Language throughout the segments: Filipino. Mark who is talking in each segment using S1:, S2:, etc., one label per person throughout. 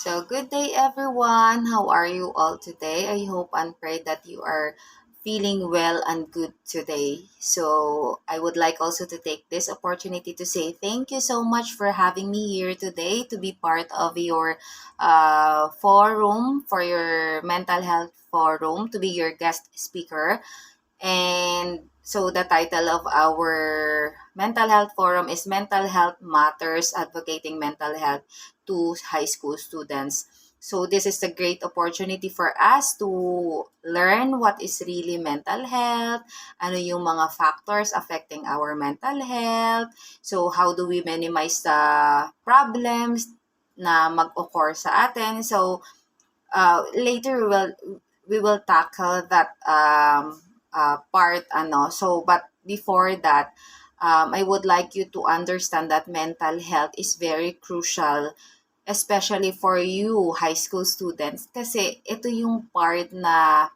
S1: So, good day everyone. How are you all today? I hope and pray that you are feeling well and good today. So, I would like also to take this opportunity to say thank you so much for having me here today to be part of your forum for your mental health forum, to be your guest speaker. And so the title of our mental health forum is Mental Health Matters, Advocating Mental Health to High School Students. So this is a great opportunity for us to learn what is really mental health, ano yung mga factors affecting our mental health, so how do we minimize the problems na mag-occur sa atin. So later we will tackle that part so but before that, I would like you to understand that mental health is very crucial, especially for you high school students, kasi ito yung part na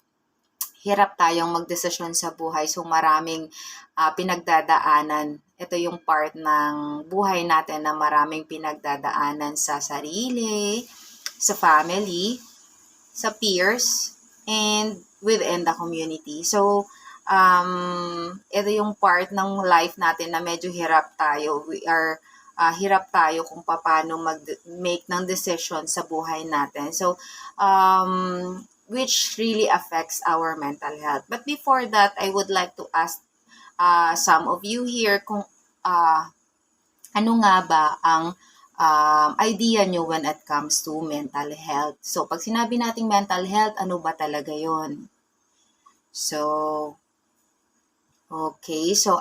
S1: hirap tayong magdesisyon sa buhay. So maraming pinagdadaanan. Ito yung part ng buhay natin na maraming pinagdadaanan sa sarili, sa family, sa peers, and within the community. So, ito yung part ng life natin na medyo hirap tayo. Hirap tayo kung paano mag-make ng decision sa buhay natin. So, which really affects our mental health. But before that, I would like to ask some of you here kung ano nga ba ang idea nyo when it comes to mental health. So, pag sinabi nating mental health, ano ba talaga yon? So, okay. So,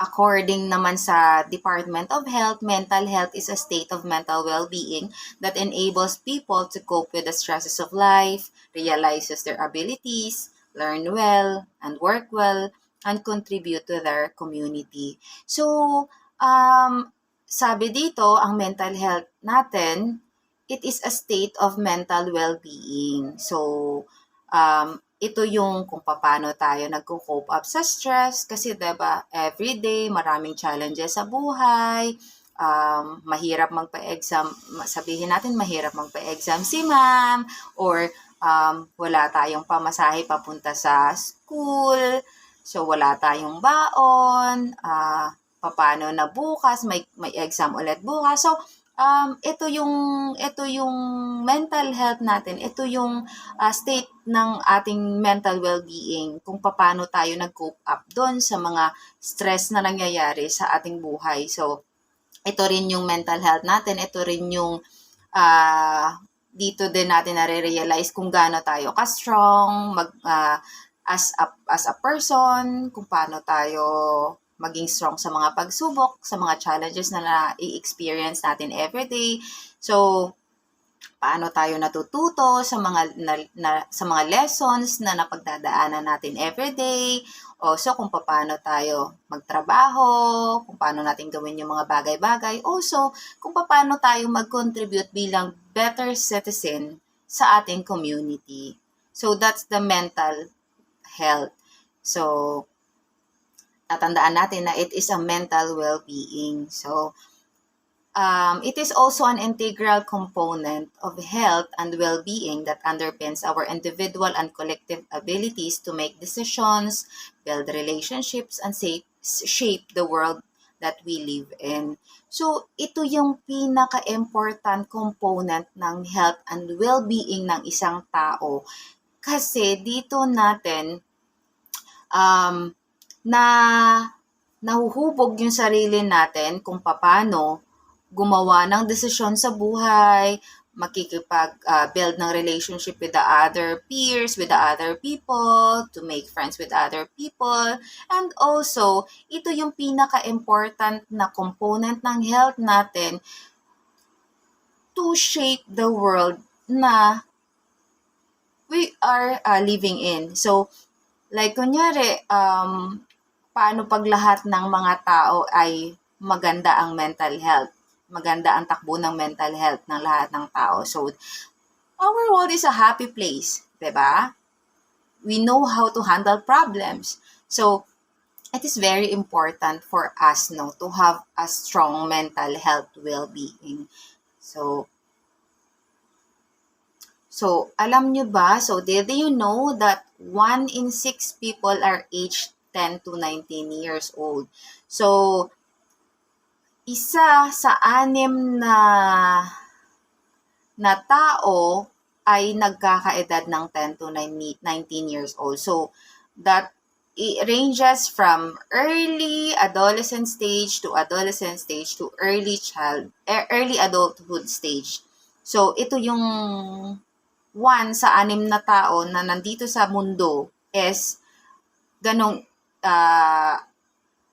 S1: according naman sa Department of Health, mental health is a state of mental well-being that enables people to cope with the stresses of life, realizes their abilities, learn well, and work well, and contribute to their community. So, um, sabi dito, ang mental health natin, it is a state of mental well-being. So, ito yung kung paano tayo nagko-cope up sa stress kasi 'di ba everyday maraming challenges sa buhay. Mahirap magpa-exam, sabihin natin mahirap magpa-exam si ma'am, or wala tayong pamasahe papunta sa school, so wala tayong baon, paano na bukas, may exam ulit bukas. So ito yung mental health natin, ito yung state ng ating mental well-being, kung paano tayo nag-cope up doon sa mga stress na nangyayari sa ating buhay. So, ito rin yung mental health natin, ito rin yung dito din natin nare-realize kung gaano tayo ka-strong as a person, kung paano tayo maging strong sa mga pagsubok, sa mga challenges na na-experience natin everyday. So, paano tayo natututo sa sa mga lessons na napagdadaanan natin everyday. Also, kung paano tayo magtrabaho, kung paano natin gawin yung mga bagay-bagay. Also, kung paano tayo mag-contribute bilang better citizen sa ating community. So, that's the mental health. So, tatandaan natin na it is a mental well-being. So, it is also an integral component of health and well-being that underpins our individual and collective abilities to make decisions, build relationships, and shape the world that we live in. So, ito yung pinaka-important component ng health and well-being ng isang tao. Kasi dito natin na nahuhubog yung sarili natin kung paano gumawa ng desisyon sa buhay, build ng relationship with the other peers, with the other people, to make friends with other people. And also, ito yung pinaka-important na component ng health natin to shape the world na we are living in. So, like kunyari, paano pag lahat ng mga tao ay maganda ang mental health? Maganda ang takbo ng mental health ng lahat ng tao. So, our world is a happy place, 'di ba? We know how to handle problems. So, it is very important for us to have a strong mental health well-being. So, So, alam nyo ba? So, did you know that 1 in 6 people are aged 10 to 19 years old? So, isa sa 6 na tao ay nagkakaedad ng 10 to 19 years old. So, that it ranges from early adolescent stage to early adulthood stage. So, ito yung 1 sa 6 na tao na nandito sa mundo is ganong ah,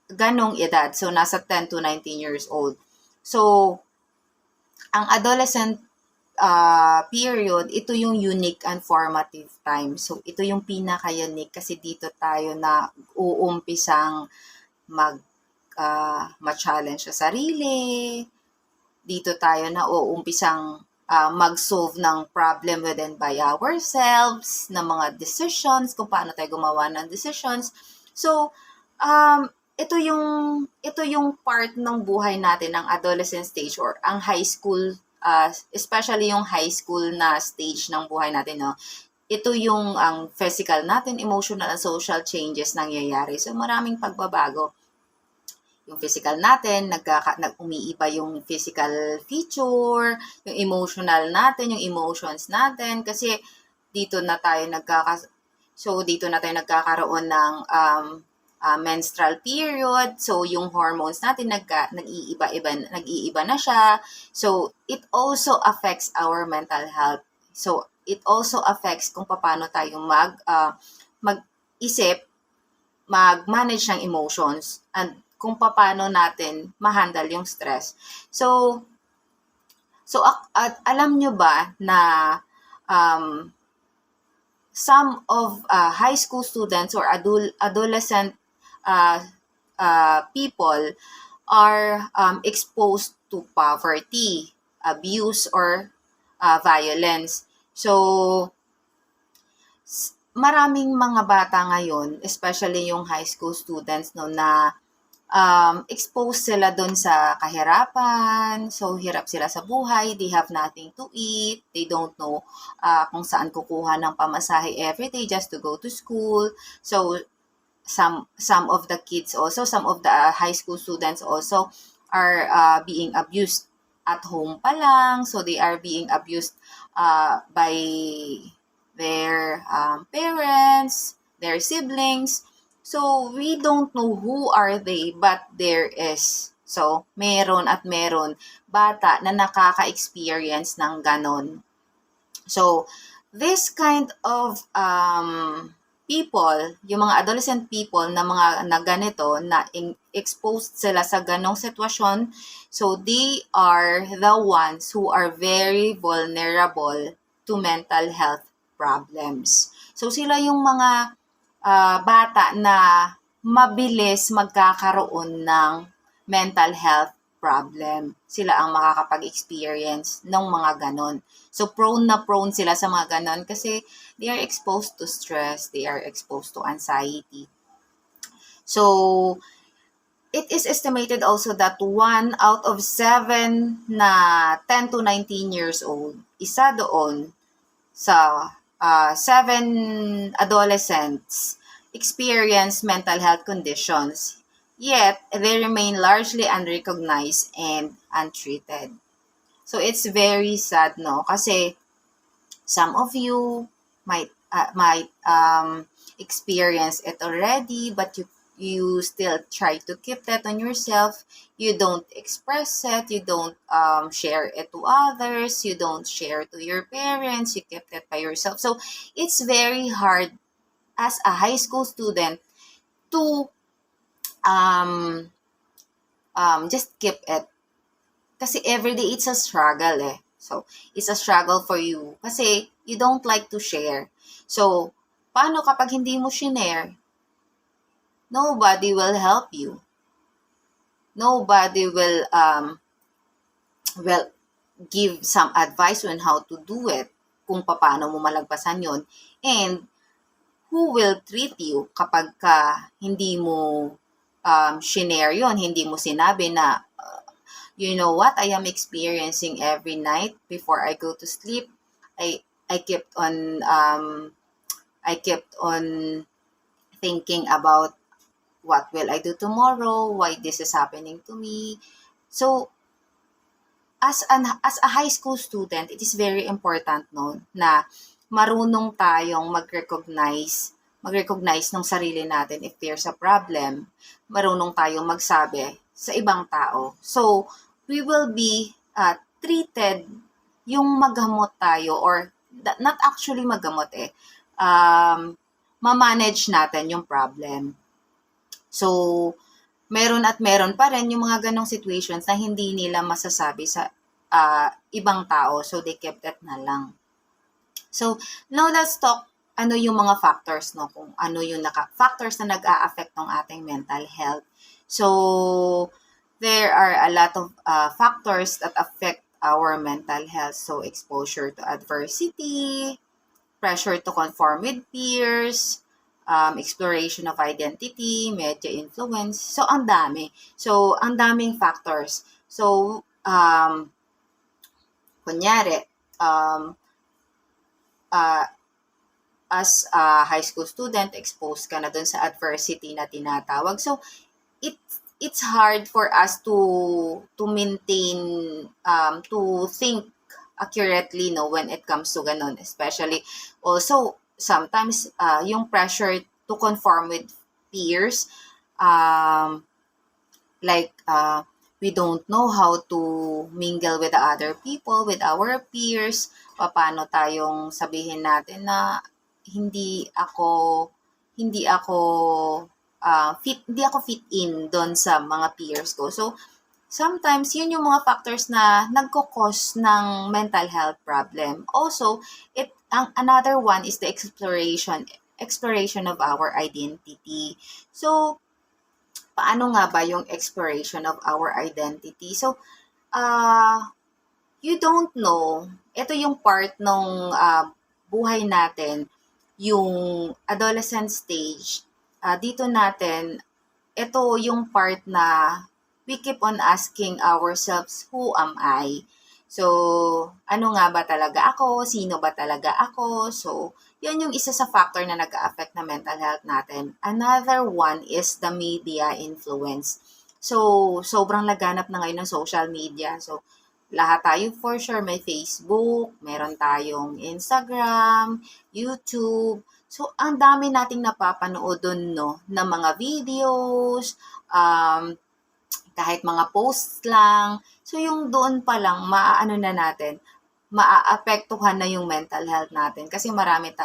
S1: ganong edad. So, nasa 10 to 19 years old. So, ang adolescent period, ito yung unique and formative time. So, ito yung pinaka-unique kasi dito tayo na uumpisang ma-challenge sa sarili. Dito tayo na uumpisang mag-solve ng problem within by ourselves, ng mga decisions, kung paano tayo gumawa ng decisions. So, ito yung part ng buhay natin, ng adolescent stage or ang high school, especially yung high school na stage ng buhay natin, no? Ito yung ang physical natin, emotional and social changes nangyayari. So, maraming pagbabago. Yung physical natin, umiiba yung physical feature, yung emotional natin, yung emotions natin, kasi dito na tayo nagkakaroon ng menstrual period. So, yung hormones natin nag-iiba na siya. So, it also affects our mental health. So, it also affects kung paano tayo mag-isip, mag-manage ng emotions, and kung paano natin ma-handle yung stress. So at alam nyo ba na some of high school students or adolescent people are exposed to poverty, abuse, or violence. So, maraming mga bata ngayon, especially yung high school students, no, na exposed sila doon sa kahirapan. So, hirap sila sa buhay. They have nothing to eat. They don't know kung saan kukuha ng pamasahe everyday just to go to school. So, some of the kids also, some of the high school students also are being abused at home pa lang. So, they are being abused by their parents, their siblings. So, we don't know who are they, but there is. So, meron bata na nakaka-experience ng ganon. So, this kind of people, yung mga adolescent people na ganito, na exposed sila sa ganong sitwasyon, so they are the ones who are very vulnerable to mental health problems. So, sila yung mga bata na mabilis magkakaroon ng mental health problem. Sila ang makakapag-experience ng mga ganon. So, prone sila sa mga ganon kasi they are exposed to stress, they are exposed to anxiety. So, it is estimated also that 1 out of 7 na 10 to 19 years old, isa doon sa 7 adolescents experience mental health conditions, yet they remain largely unrecognized and untreated. So, it's very sad, no? Kasi some of you might experience it already, but you still try to keep that on yourself. You don't express it. You don't share it to others. You don't share to your parents. You keep it by yourself. So, it's very hard as a high school student to just keep it. Kasi everyday it's a struggle eh. So, it's a struggle for you. Kasi you don't like to share. So, paano kapag hindi mo share? Nobody will help you. Nobody will give some advice on how to do it, kung paano mo malagpasan yon, and who will treat you kapag hindi mo shinare yon, hindi mo sinabi na you know what I am experiencing every night before I go to sleep. I kept on thinking about what will I do tomorrow, why this is happening to me. So as a high school student, it is very important no na marunong tayong mag-recognize ng sarili natin if there's a problem. Marunong tayong magsabi sa ibang tao. So we will be treated yung magamot tayo or not actually magamot ma-manage natin yung problem. So meron at meron pa rin yung mga ganong situations na hindi nila masasabi sa ibang tao. So, they kept that na lang. So, now let's talk ano yung mga factors, no? Kung ano yung factors na nag-a-affect ng ating mental health. So, there are a lot of factors that affect our mental health. So, exposure to adversity, pressure to conform with peers, exploration of identity, media influence. So, ang dami. So, ang daming factors. So, kunyari, as a high school student, exposed ka na dun sa adversity na tinatawag. So, it's hard for us to maintain, to think accurately, no, when it comes to ganun. Especially, also, sometimes yung pressure to conform with peers, we don't know how to mingle with the other people, with our peers. Paano tayong sabihin natin na hindi ako fit in doon sa mga peers ko. So sometimes yun yung mga factors na nagko-cause ng mental health problem. Also, another one is the exploration of our identity. So, paano nga ba yung exploration of our identity? So, you don't know, ito yung part ng buhay natin, yung adolescent stage. Dito natin, ito yung part na we keep on asking ourselves, who am I? So, ano nga ba talaga ako? Sino ba talaga ako? So, yan yung isa sa factor na nag-a-affect na mental health natin. Another one is the media influence. So, sobrang laganap na ngayon ng social media. So, lahat tayo for sure may Facebook, meron tayong Instagram, YouTube. So, ang dami nating napapanood dun, no, na mga videos, kahit mga posts lang. So, yung doon pa lang, maaapektuhan na yung mental health natin. Kasi marami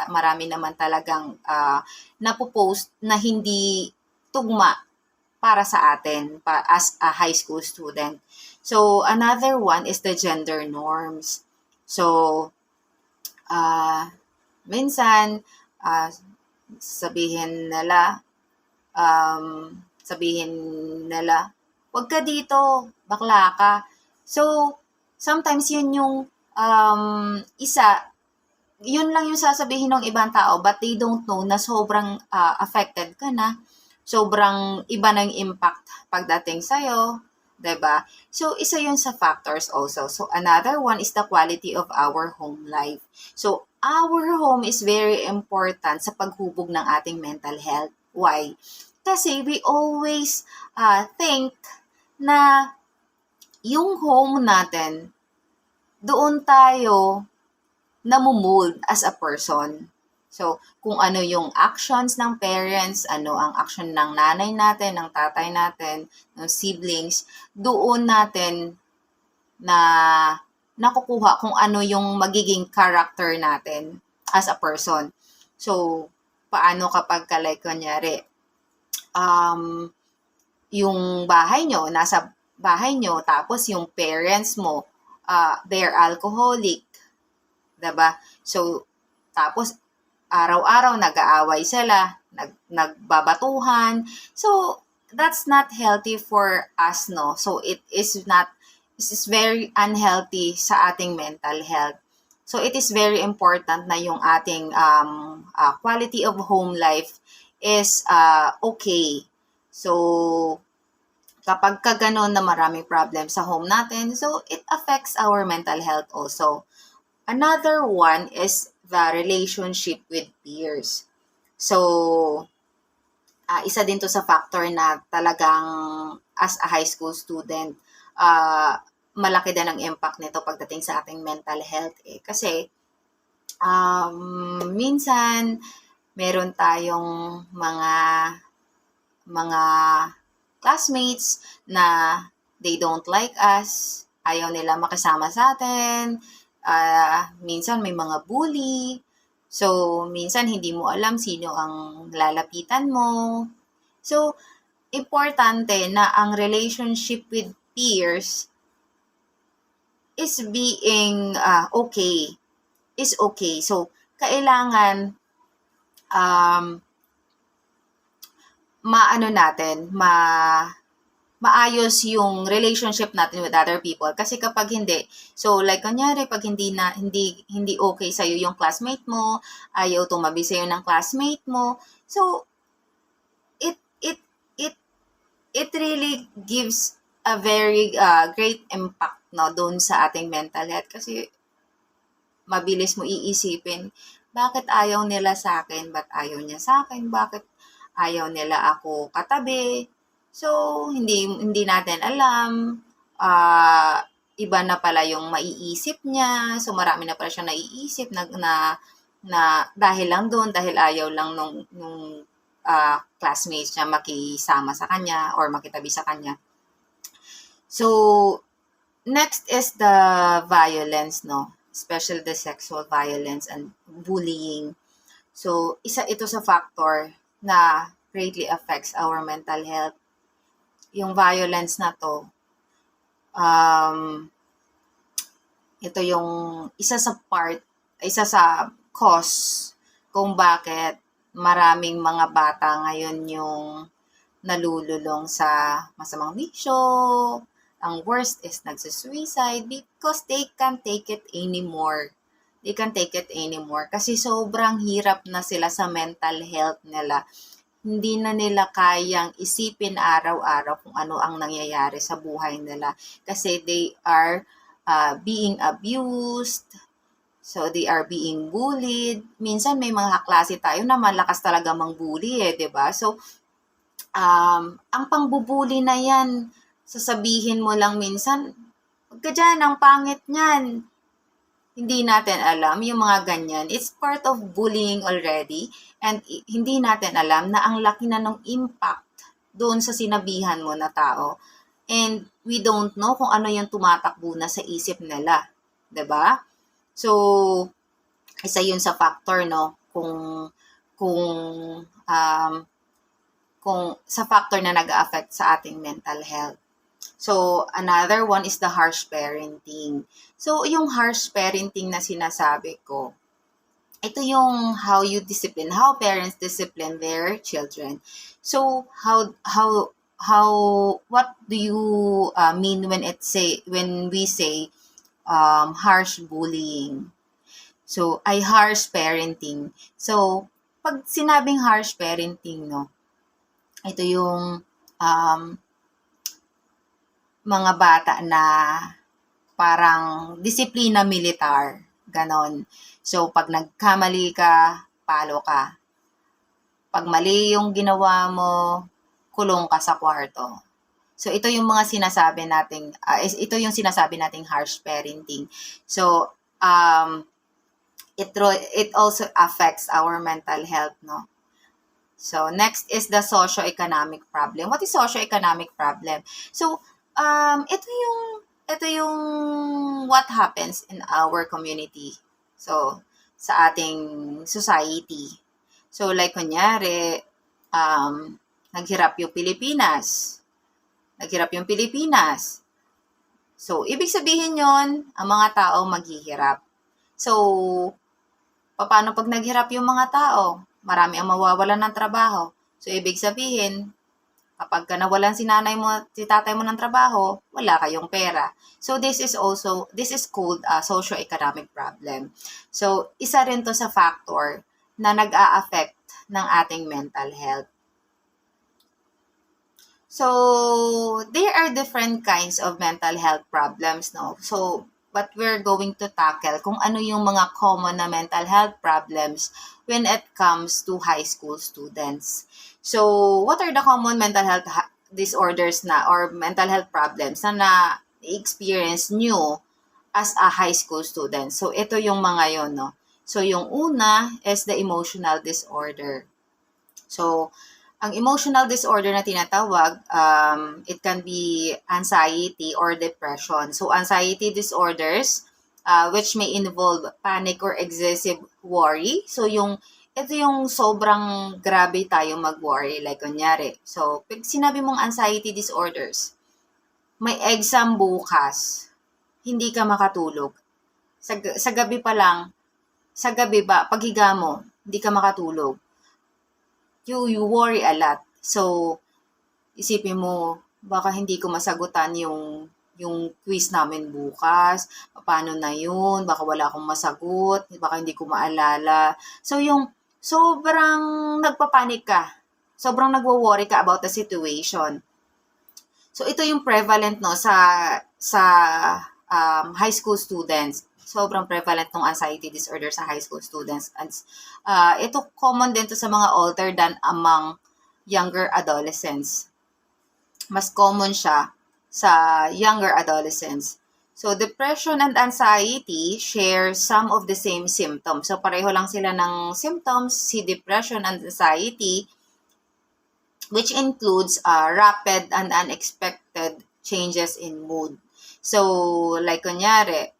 S1: naman talagang napopost na hindi tugma para sa atin as a high school student. So, another one is the gender norms. So, minsan, sabihin nila, wag ka dito, bakla ka. So, sometimes yun yung yun lang yung sasabihin ng ibang tao, but they don't know na sobrang affected ka na. Sobrang iba ng impact pagdating sa'yo, diba? So, isa yun sa factors also. So, another one is the quality of our home life. So, our home is very important sa paghubog ng ating mental health. Why? Kasi we always think na yung home natin, doon tayo namumold as a person. So, kung ano yung actions ng parents, ano ang action ng nanay natin, ng tatay natin, ng siblings, doon natin na nakukuha kung ano yung magiging character natin as a person. So, paano kapag kunyari, yung nasa bahay nyo, tapos yung parents mo, they're alcoholic, diba? So, tapos, araw-araw nag-aaway sila, nagbabatuhan. So, that's not healthy for us, no? So, it is very unhealthy sa ating mental health. So, it is very important na yung ating quality of home life is okay. So, kapag gano'n na maraming problem sa home natin, so it affects our mental health also. Another one is the relationship with peers. So, isa din to sa factor na talagang as a high school student, malaki din ang impact nito pagdating sa ating mental health eh. Kasi, minsan, meron tayong mga classmates na they don't like us, ayaw nila makisama sa atin, minsan may mga bully, so minsan hindi mo alam sino ang lalapitan mo. So, importante na ang relationship with peers is being okay. Is okay. So, kailangan maayos yung relationship natin with other people. Kasi kapag hindi, so like kunyari, pag hindi okay sa'yo yung classmate mo, ayaw tumabi sa'yo ng classmate mo, so it really gives a very great impact no doon sa ating mental health kasi mabilis mo iisipin, bakit ayaw nila sa akin? Ba't ayaw niya sa akin? Bakit ayaw nila ako katabi? So, hindi natin alam. Iba na pala yung maiisip niya. So, marami na pala siyang naiisip na dahil lang doon, dahil ayaw lang nung classmates niya makisama sa kanya or makitabi sa kanya. So, next is the violence, no? Especially the sexual violence and bullying. So, isa ito sa factor na greatly affects our mental health. Yung violence na to, ito yung isa sa cause kung bakit maraming mga bata ngayon yung nalululong sa masamang bisyo. Ang worst is nagsusuicide because they can't take it anymore. They can't take it anymore kasi sobrang hirap na sila sa mental health nila. Hindi na nila kayang isipin araw-araw kung ano ang nangyayari sa buhay nila kasi they are being abused, so they are being bullied. Minsan may mga klase tayo na malakas talaga mang-bully eh, 'di ba? So ang pangbubuli na 'yan, sasabihin mo lang minsan, "Wag ka diyan, ang pangit niyan." Hindi natin alam yung mga ganyan. It's part of bullying already and hindi natin alam na ang laki na ng impact doon sa sinabihan mo na tao. And we don't know kung ano yung tumatakbo na sa isip nila. 'Di ba? So, isa yun sa factor, no? Kung sa factor na nag-affect sa ating mental health. So, another one is the harsh parenting. So, yung harsh parenting na sinasabi ko, ito yung how parents discipline their children. So, what do you mean when we say harsh bullying? So, ay harsh parenting. So, pag sinabing harsh parenting, no, ito yung mga bata na parang disiplina militar, ganon. So, pag nagkamali ka, palo ka. Pag mali yung ginawa mo, kulong ka sa kwarto. So, ito yung mga sinasabi nating, ito yung sinasabi nating harsh parenting. So, it also affects our mental health, no? So, next is the socio-economic problem. What is socio-economic problem? So, ito yung what happens in our community. So, sa ating society. So, like kunyari, naghirap yung Pilipinas. So, ibig sabihin yon ang mga tao maghihirap. So, paano pag naghirap yung mga tao? Marami ang mawawalan ng trabaho. So, ibig sabihin, kapag nawalan si tatay mo ng trabaho, wala kayong pera. So, this is called a socio-economic problem. So, isa rin to sa factor na nag-a-affect ng ating mental health. So, there are different kinds of mental health problems, no? So, but we're going to tackle kung ano yung mga common na mental health problems when it comes to high school students. So, what are the common mental health disorders na or mental health problems na na-experience nyo as a high school student? So, ito yung mga yon, no? So, yung una is the emotional disorder. So, ang emotional disorder na tinatawag, it can be anxiety or depression. So, anxiety disorders, which may involve panic or excessive worry. So, ito yung sobrang grabe tayo mag-worry. Like, kunyari. So, pag sinabi mong anxiety disorders, may exam bukas, hindi ka makatulog. Sa gabi pa lang, sa gabi ba, paghiga mo, hindi ka makatulog. You worry a lot. So, isipin mo, baka hindi ko masagutan yung quiz namin bukas. Paano na yun? Baka wala akong masagot. Baka hindi ko maalala. So, yung sobrang nagpapanik ka. Sobrang nagwo-worry ka about the situation. So, ito yung prevalent, no, sa high school students. Sobrang prevalent ng anxiety disorder sa high school students. And ito common din to sa mga older than among younger adolescents. Mas common siya sa younger adolescents. So, depression and anxiety share some of the same symptoms. So, pareho lang sila ng symptoms, si depression and anxiety, which includes rapid and unexpected changes in mood. So, like kunyari,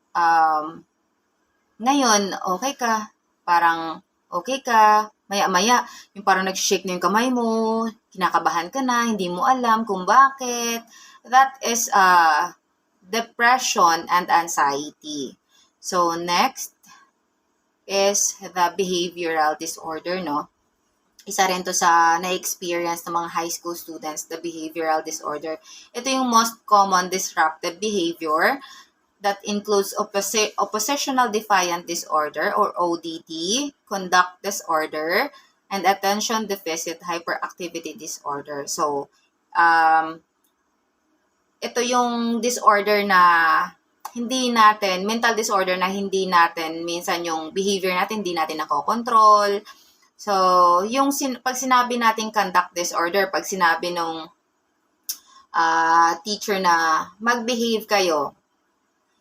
S1: ngayon, okay ka, parang okay ka, maya-maya, yung parang nag-shake na yung kamay mo, kinakabahan ka na, hindi mo alam kung bakit. That is depression and anxiety. So, next is the behavioral disorder, no? Isa rin to sa na-experience ng mga high school students, the behavioral disorder. Ito yung most common disruptive behavior that includes oppositional defiant disorder or ODD, conduct disorder, and attention deficit hyperactivity disorder. So, ito yung disorder na mental disorder na hindi natin, minsan yung behavior natin, hindi natin nakokontrol. So, pag sinabi natin conduct disorder, pag sinabi nung teacher na mag-behave kayo,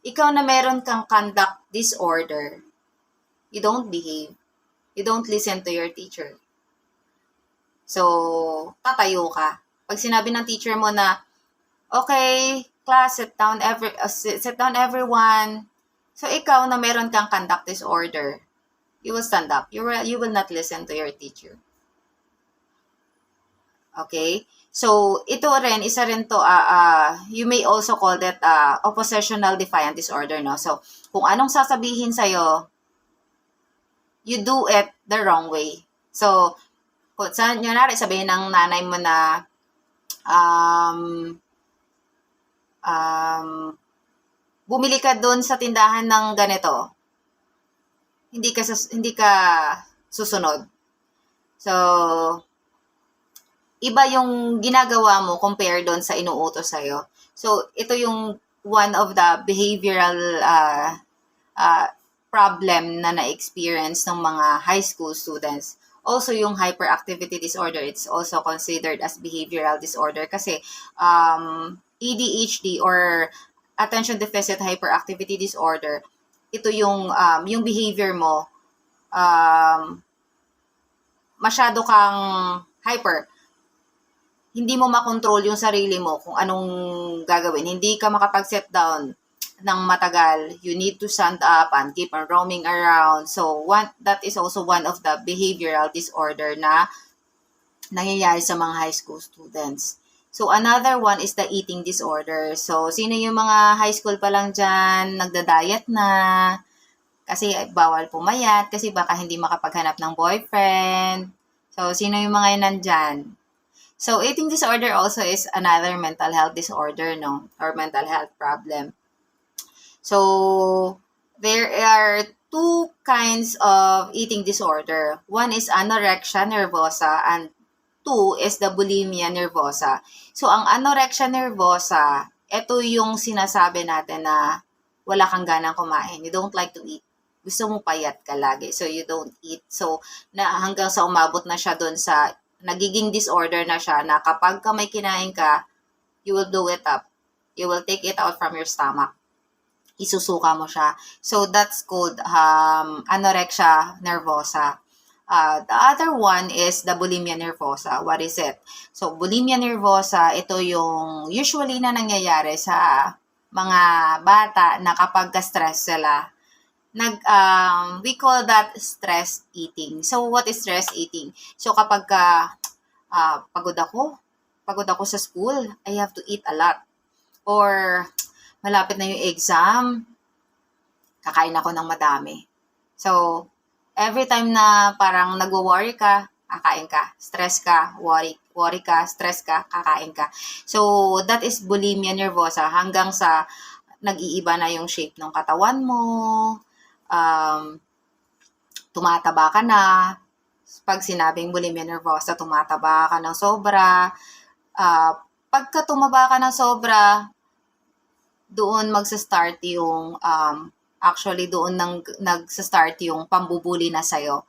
S1: ikaw na meron kang conduct disorder, you don't behave. You don't listen to your teacher. So, tatayo ka. Pag sinabi ng teacher mo na, okay, class, sit down everyone. So, ikaw na meron kang conduct disorder, you will stand up. You will not listen to your teacher. Okay? So, ito rin, isa rin to, you may also call that oppositional defiant disorder, no? So, kung anong sasabihin sa'yo, you do it the wrong way. So, kung sabihin ng nanay mo na, bumili ka doon sa tindahan ng ganito, hindi ka susunod. So, iba yung ginagawa mo compare doon sa inuutos sa'yo. So, ito yung one of the behavioral problem na na-experience ng mga high school students. Also, yung hyperactivity disorder, it's also considered as behavioral disorder kasi ADHD or attention deficit hyperactivity disorder, ito yung behavior mo, masyado kang hyper. Hindi mo makontrol yung sarili mo kung anong gagawin. Hindi ka makapag-set down ng matagal. You need to stand up and keep on roaming around. So, that is also one of the behavioral disorder na nangyayari sa mga high school students. So, another one is the eating disorder. So, sino yung mga high school pa lang dyan, nagda-diet na, kasi bawal pumayat, kasi baka hindi makapaghanap ng boyfriend. So, sino yung mga yun nandyan? So, eating disorder also is another mental health disorder, no? Or mental health problem. So, there are two kinds of eating disorder. One is anorexia nervosa and two is the bulimia nervosa. So, ang anorexia nervosa, ito yung sinasabi natin na wala kang ganang kumain. You don't like to eat. Gusto mo payat ka lagi, so you don't eat. So, hanggang sa umabot na siya doon sa, nagiging disorder na siya, na kapag ka may kinain ka, you will do it up. You will take it out from your stomach. Isusuka mo siya. So, that's called anorexia nervosa. The other one is the bulimia nervosa. What is it? So, bulimia nervosa, ito yung usually na nangyayari sa mga bata na kapag ka-stress sila. We call that stress eating. So, what is stress eating? So, kapag pagod ako sa school, I have to eat a lot. Or, malapit na yung exam, kakain ako ng madami. So, every time na parang nagwo-worry ka, kakain ka. Stress ka, worry ka, stress ka, kakain ka. So, that is bulimia nervosa hanggang sa nag-iiba na yung shape ng katawan mo, tumataba ka na. Pag sinabing bulimia nervosa, tumataba ka ng sobra. Pagka tumaba ka ng sobra, doon magsa-start yung actually, doon nag-start yung pambubuli na sa'yo.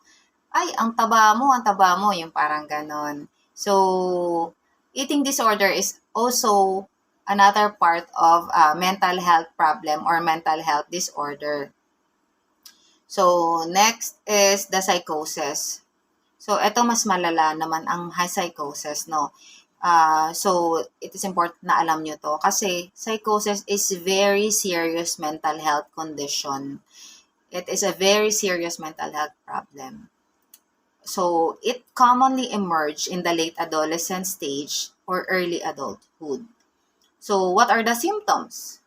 S1: Ay, ang taba mo, yung parang ganon. So, eating disorder is also another part of mental health problem or mental health disorder. So, next is the psychosis. So, ito mas malala naman ang psychosis, no? So, it is important na alam nyo to kasi psychosis is very serious mental health condition. It is a very serious mental health problem. So, it commonly emerges in the late adolescent stage or early adulthood. So, what are the symptoms?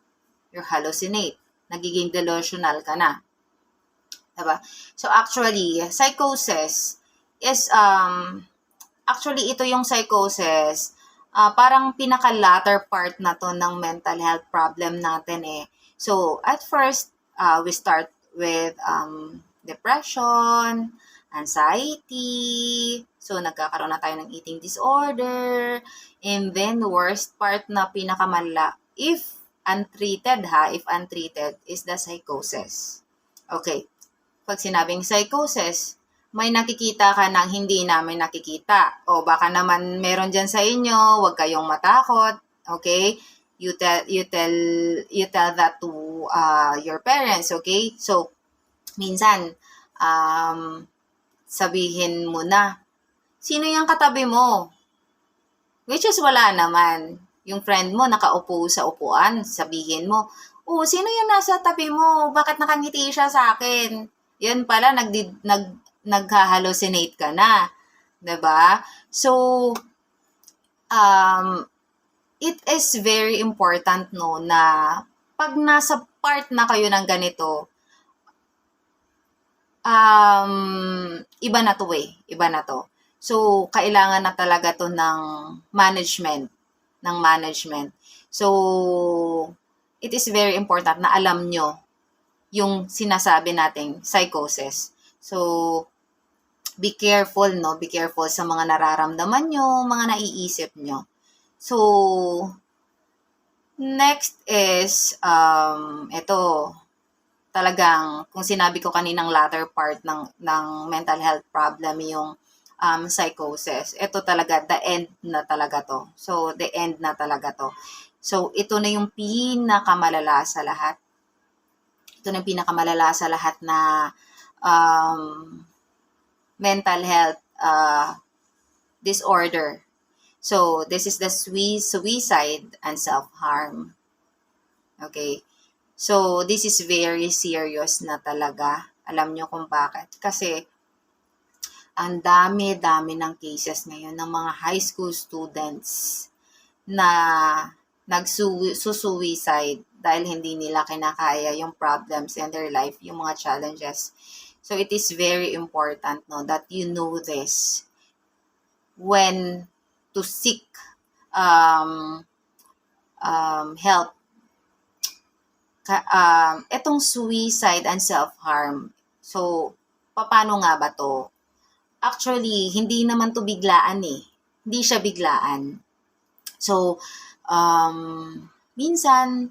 S1: You hallucinate. Nagiging delusional ka na. Diba? So, actually, psychosis is actually, ito yung psychosis, parang pinaka-latter part na to ng mental health problem natin eh. So, at first, we start with depression, anxiety, so nagkakaroon na tayo ng eating disorder, and then the worst part na pinakamalala, if untreated is the psychosis. Okay, pag sinabing psychosis, may nakikita ka ng hindi namin nakikita. O baka naman meron dyan sa inyo, huwag kayong matakot. Okay? You tell that to your parents, okay? So, minsan, sabihin mo na, sino yung katabi mo? Which is wala naman. Yung friend mo nakaupo sa upuan, sabihin mo, sino yung nasa tabi mo? Bakit nakangiti siya sa akin? Yun pala, nagha-hallucinate ka na. 'Di ba? So, it is very important, no, na pag nasa part na kayo ng ganito, iba na to eh. Iba na to. So, kailangan na talaga to ng management. So, it is very important na alam nyo yung sinasabi nating psychosis. So, be careful, no? Be careful sa mga nararamdaman nyo, mga naiisip nyo. So, next is, ito, talagang, kung sinabi ko kaninang latter part ng mental health problem, yung psychosis, ito talaga, the end na talaga to. So, the end na talaga to. So, ito na yung pinakamalala sa lahat. Na mental health disorder. So, this is the suicide and self-harm. Okay? So, this is very serious na talaga. Alam nyo kung bakit. Kasi, ang dami-dami ng cases ngayon ng mga high school students na nagsusuicide dahil hindi nila kinakaya yung problems in their life, yung mga challenges. So, it is very important, no, that you know this when to seek help. Etong suicide and self-harm. So, paano nga ba to? Actually, hindi naman to biglaan eh. Hindi siya biglaan. So, minsan,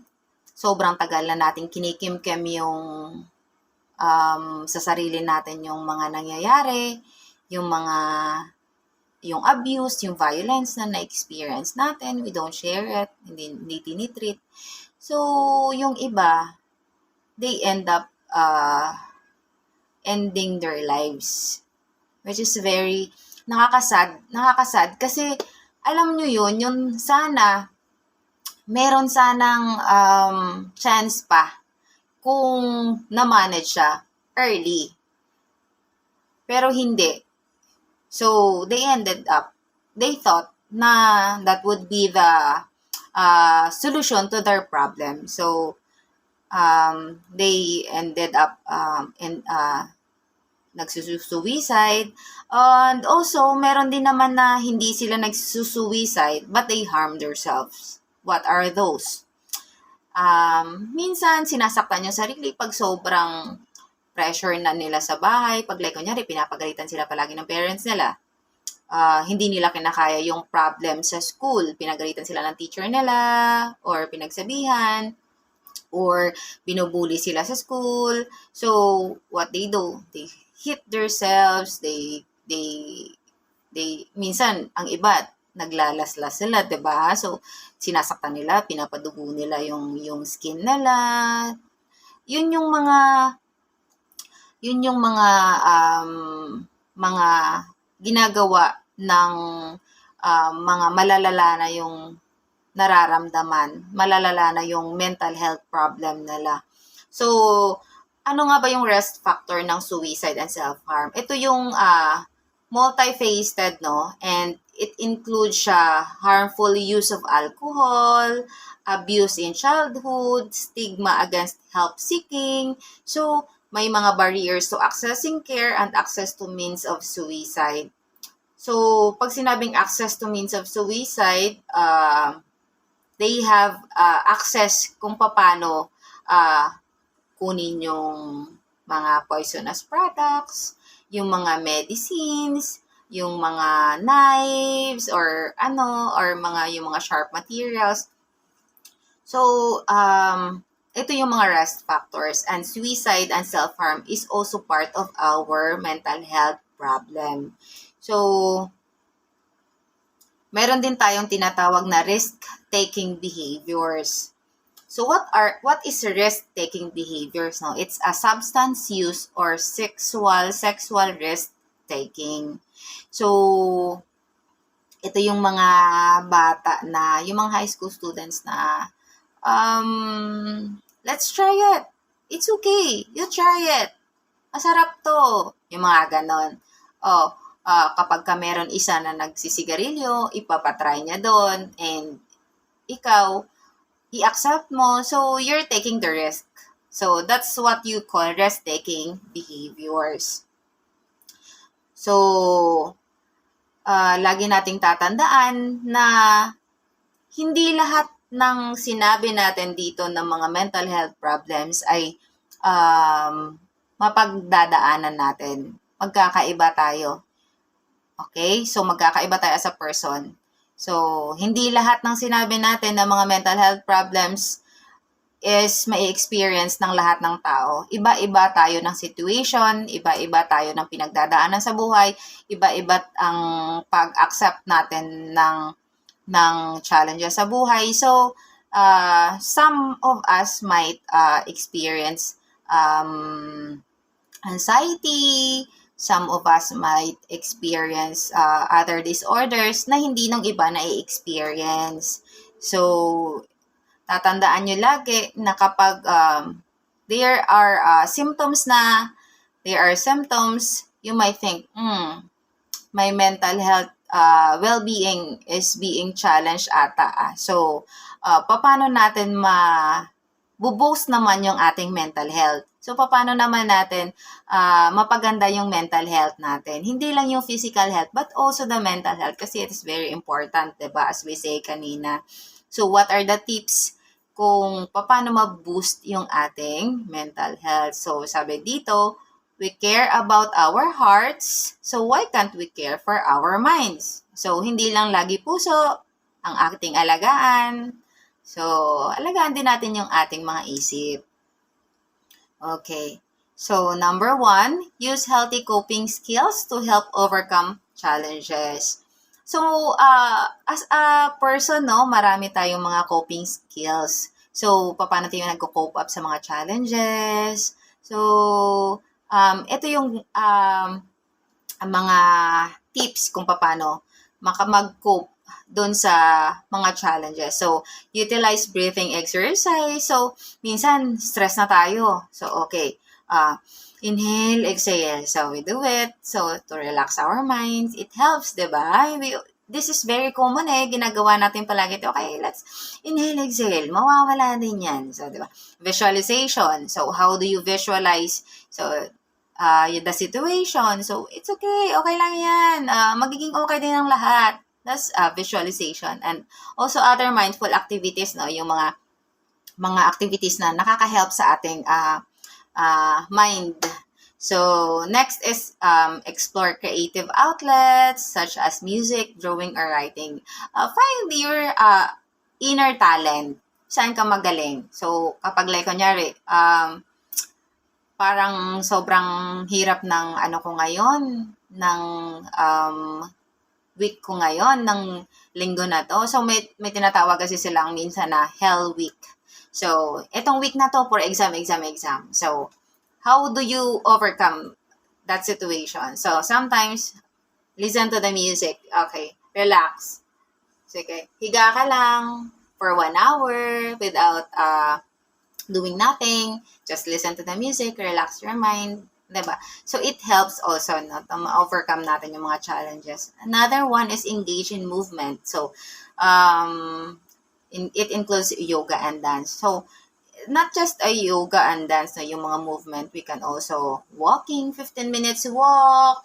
S1: sobrang tagal na nating kinikimkim yung sa sarili natin yung mga nangyayari, yung abuse, yung violence na na-experience natin, we don't share it, hindi tinitreat. So, yung iba, they end up ending their lives. Which is very nakakasad kasi alam nyo yun, yung sana, meron sanang chance pa kung na-manage siya early. Pero hindi. So, they thought na that would be the solution to their problem. So, they ended up nagsusuicide. And also, meron din naman na hindi sila nagsusuicide but they harm themselves. What are those? Minsan, sinasaktan yung sarili pag sobrang pressure na nila sa bahay. Pag like, kunyari, pinapagalitan sila palagi ng parents nila. Hindi nila kinakaya yung problem sa school. Pinagalitan sila ng teacher nila or pinagsabihan or binubuli sila sa school. So, what they do? They hit themselves. They minsan, ang iba, naglalaslas sila, 'di ba? So, sinasaktan nila, pinapadugo nila yung skin nila. Yun yung mga ginagawa ng mga malalala na yung nararamdaman, malalala na yung mental health problem nila. So, ano nga ba yung risk factor ng suicide and self-harm? Ito yung multifaceted, no? And it includes harmful use of alcohol, abuse in childhood, stigma against help seeking. So, may mga barriers to accessing care and access to means of suicide. So, pag sinabing access to means of suicide, they have access kung paano kunin yung mga poisonous products, yung mga medicines, yung mga knives or yung mga sharp materials. So, ito yung mga risk factors, and suicide and self-harm is also part of our mental health problem. So, meron din tayong tinatawag na risk-taking behaviors. So what is risk-taking behaviors? No, it's a substance use or sexual risk-taking. So ito yung mga bata na, yung mga high school students na let's try it. It's okay. You try it. Masarap to. Yung mga ganon. Kapag meron isa na nagsisigarilyo, ipapatry niya doon, and ikaw, i-accept mo, so you're taking the risk. So that's what you call risk-taking behaviors. So, lagi nating tatandaan na hindi lahat ng sinabi natin dito ng mga mental health problems ay mapagdadaanan natin. Magkakaiba tayo. Okay? So, magkakaiba tayo as a person. So, hindi lahat ng sinabi natin na mga mental health problems is may experience ng lahat ng tao. Iba-iba tayo ng situation, iba-iba tayo ng pinagdadaanan sa buhay, iba-iba ang pag-accept natin ng challenges sa buhay. So, some of us might experience anxiety. Some of us might experience other disorders na hindi ng iba na-experience. So, tatandaan nyo lagi na kapag there are symptoms, you might think, my mental health well-being is being challenged ata. So, paano natin buboost naman yung ating mental health? So, paano naman natin mapaganda yung mental health natin? Hindi lang yung physical health, but also the mental health, kasi it is very important, diba? As we say kanina. So, what are the tips kung paano ma-boost yung ating mental health? So, sabi dito, we care about our hearts, so why can't we care for our minds? So, hindi lang lagi puso ang ating alagaan. So, alagaan din natin yung ating mga isip. Okay. So, number 1, use healthy coping skills to help overcome challenges. So, as a person, no, marami tayong mga coping skills. So, paano tayo nagko-cope up sa mga challenges? So, ito yung mga tips kung paano mag-cope doon sa mga challenges. So, utilize breathing exercise. So, minsan, stress na tayo. So, okay. Inhale, exhale. So, we do it. So, to relax our minds. It helps, diba? This is very common ginagawa natin palagi. Okay, let's inhale, exhale. Mawawala din yan. So, diba? Visualization. So, how do you visualize? So, the situation. So, it's okay. Okay lang yan. Magiging okay din ang lahat. That's visualization. And also other mindful activities, no? Yung mga activities na nakaka-help sa ating mind. So, next is explore creative outlets such as music, drawing, or writing. Find your inner talent. Saan ka magaling? So, kapag like, kunyari, parang sobrang hirap ng ko ngayon, ng week ko ngayon, ng linggo na to. So, may tinatawag kasi silang minsan na hell week. So, etong week na to for exam. So, how do you overcome that situation? So, sometimes, listen to the music. Okay, relax. Sige, higa ka lang for 1 hour without doing nothing. Just listen to the music, relax your mind. Diba? So, it helps also to ma-overcome natin yung mga challenges. Another one is engage in movement. So, it includes yoga and dance. So, not just a yoga and dance, no, yung mga movement. We can also walking, 15 minutes walk.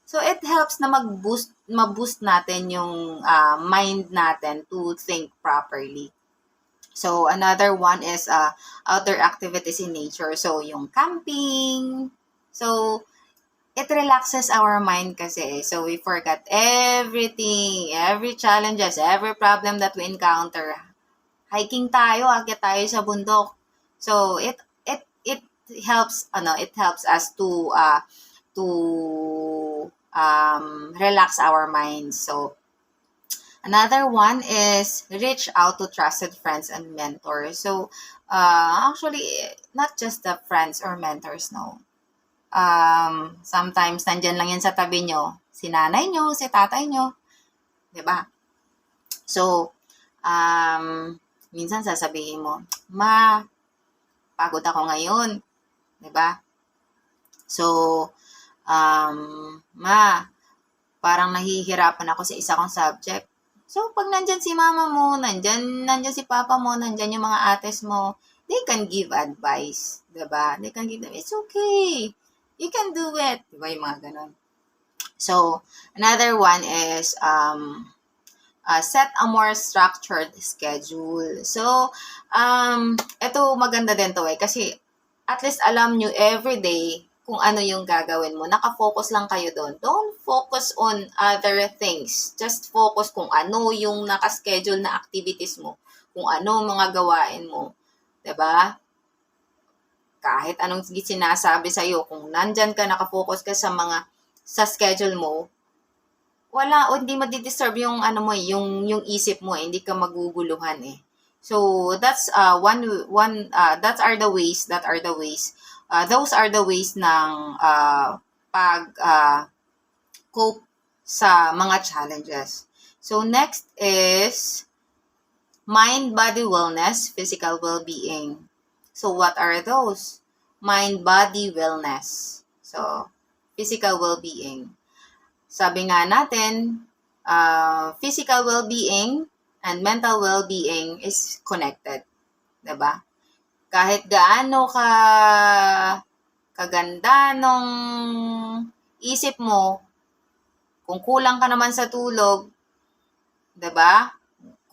S1: So, it helps na ma-boost natin yung mind natin to think properly. So, another one is outdoor activities in nature. So, yung camping. So, it relaxes our mind kasi. So, we forgot everything, every challenges, every problem that we encounter. Hiking tayo, akyat tayo sa bundok. So, it helps, it helps us to relax our minds. So, another one is reach out to trusted friends and mentors. So, actually, not just the friends or mentors, no. Sometimes, nandyan lang yan sa tabi nyo. Si nanay nyo, si tatay nyo. Diba? So, minsan sasabihin mo, Ma, pagod ako ngayon. Diba? So, Ma, parang nahihirapan ako sa isa kong subject. So, pag nandyan si mama mo, nandyan si papa mo, nandyan yung mga ates mo, they can give advice. Diba? They can give them, it's okay. You can do it. Diba yung mga ganon? So, another one is set a more structured schedule. So, ito maganda din to kasi at least alam nyo everyday kung ano yung gagawin mo. Nakafocus lang kayo doon. Don't focus on other things. Just focus kung ano yung nakaschedule na activities mo. Kung ano mga gawain mo. Diba? Kahit anong sinasabi sa'yo, kung nandyan ka, nakafocus ka sa schedule mo, wala, o hindi madidisturb yung yung isip mo, hindi ka maguguluhan eh. So, that's those are the ways ng cope sa mga challenges. So, next is mind, body wellness, physical well-being. So, what are those? Mind, body, wellness. So, physical well-being. Sabi nga natin, physical well-being and mental well-being is connected. Diba? Kahit gaano kaganda nung isip mo, kung kulang ka naman sa tulog, diba?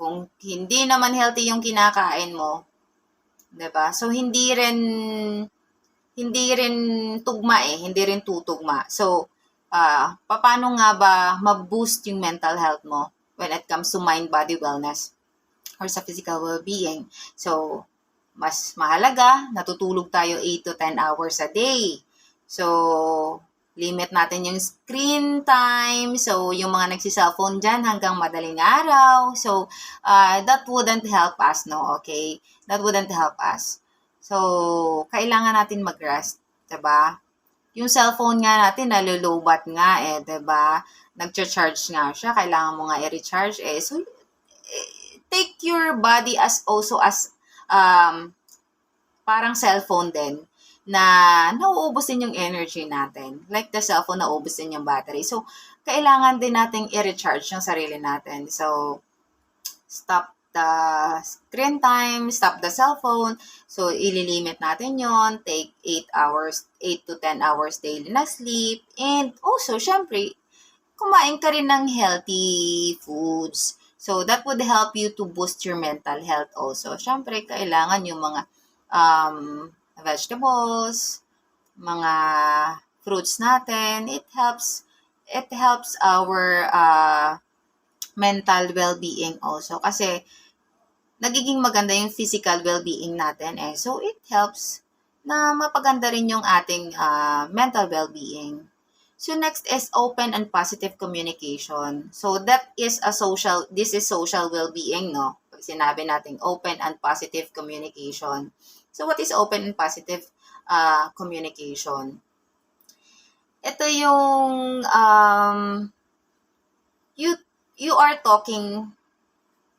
S1: Kung hindi naman healthy yung kinakain mo, diba? So, hindi rin tugma hindi rin tutugma. So, paano nga ba ma-boost yung mental health mo when it comes to mind-body wellness? or sa physical well-being. So, mas mahalaga, natutulog tayo 8 to 10 hours a day. So, limit natin yung screen time. So, yung mga nagsi-cellphone dyan hanggang madaling araw. So, that wouldn't help us, no? Okay? That wouldn't help us. So, kailangan natin mag-rest, diba? Yung cellphone nga natin, nalulubat nga diba? Nag-charge nga siya, kailangan mo nga i-recharge So, take your body as also as parang cellphone din na nauubos din yung energy natin. Like the cellphone, nauubos din yung battery. So, kailangan din nating i-recharge yung sarili natin. So, stop the screen time, stop the cellphone. So, ililimit natin yon. Take 8 to 10 hours daily na sleep. And also, syempre, kumain ka rin ng healthy foods. So, that would help you to boost your mental health also. Syempre, kailangan yung mga vegetables, mga fruits natin. It helps our mental well-being also. Kasi, nagiging maganda yung physical well-being natin So, it helps na mapaganda rin yung ating mental well-being. So, next is open and positive communication. So, this is social well-being, no? Pag sinabi natin open and positive communication. So, what is open and positive communication? Ito yung you are talking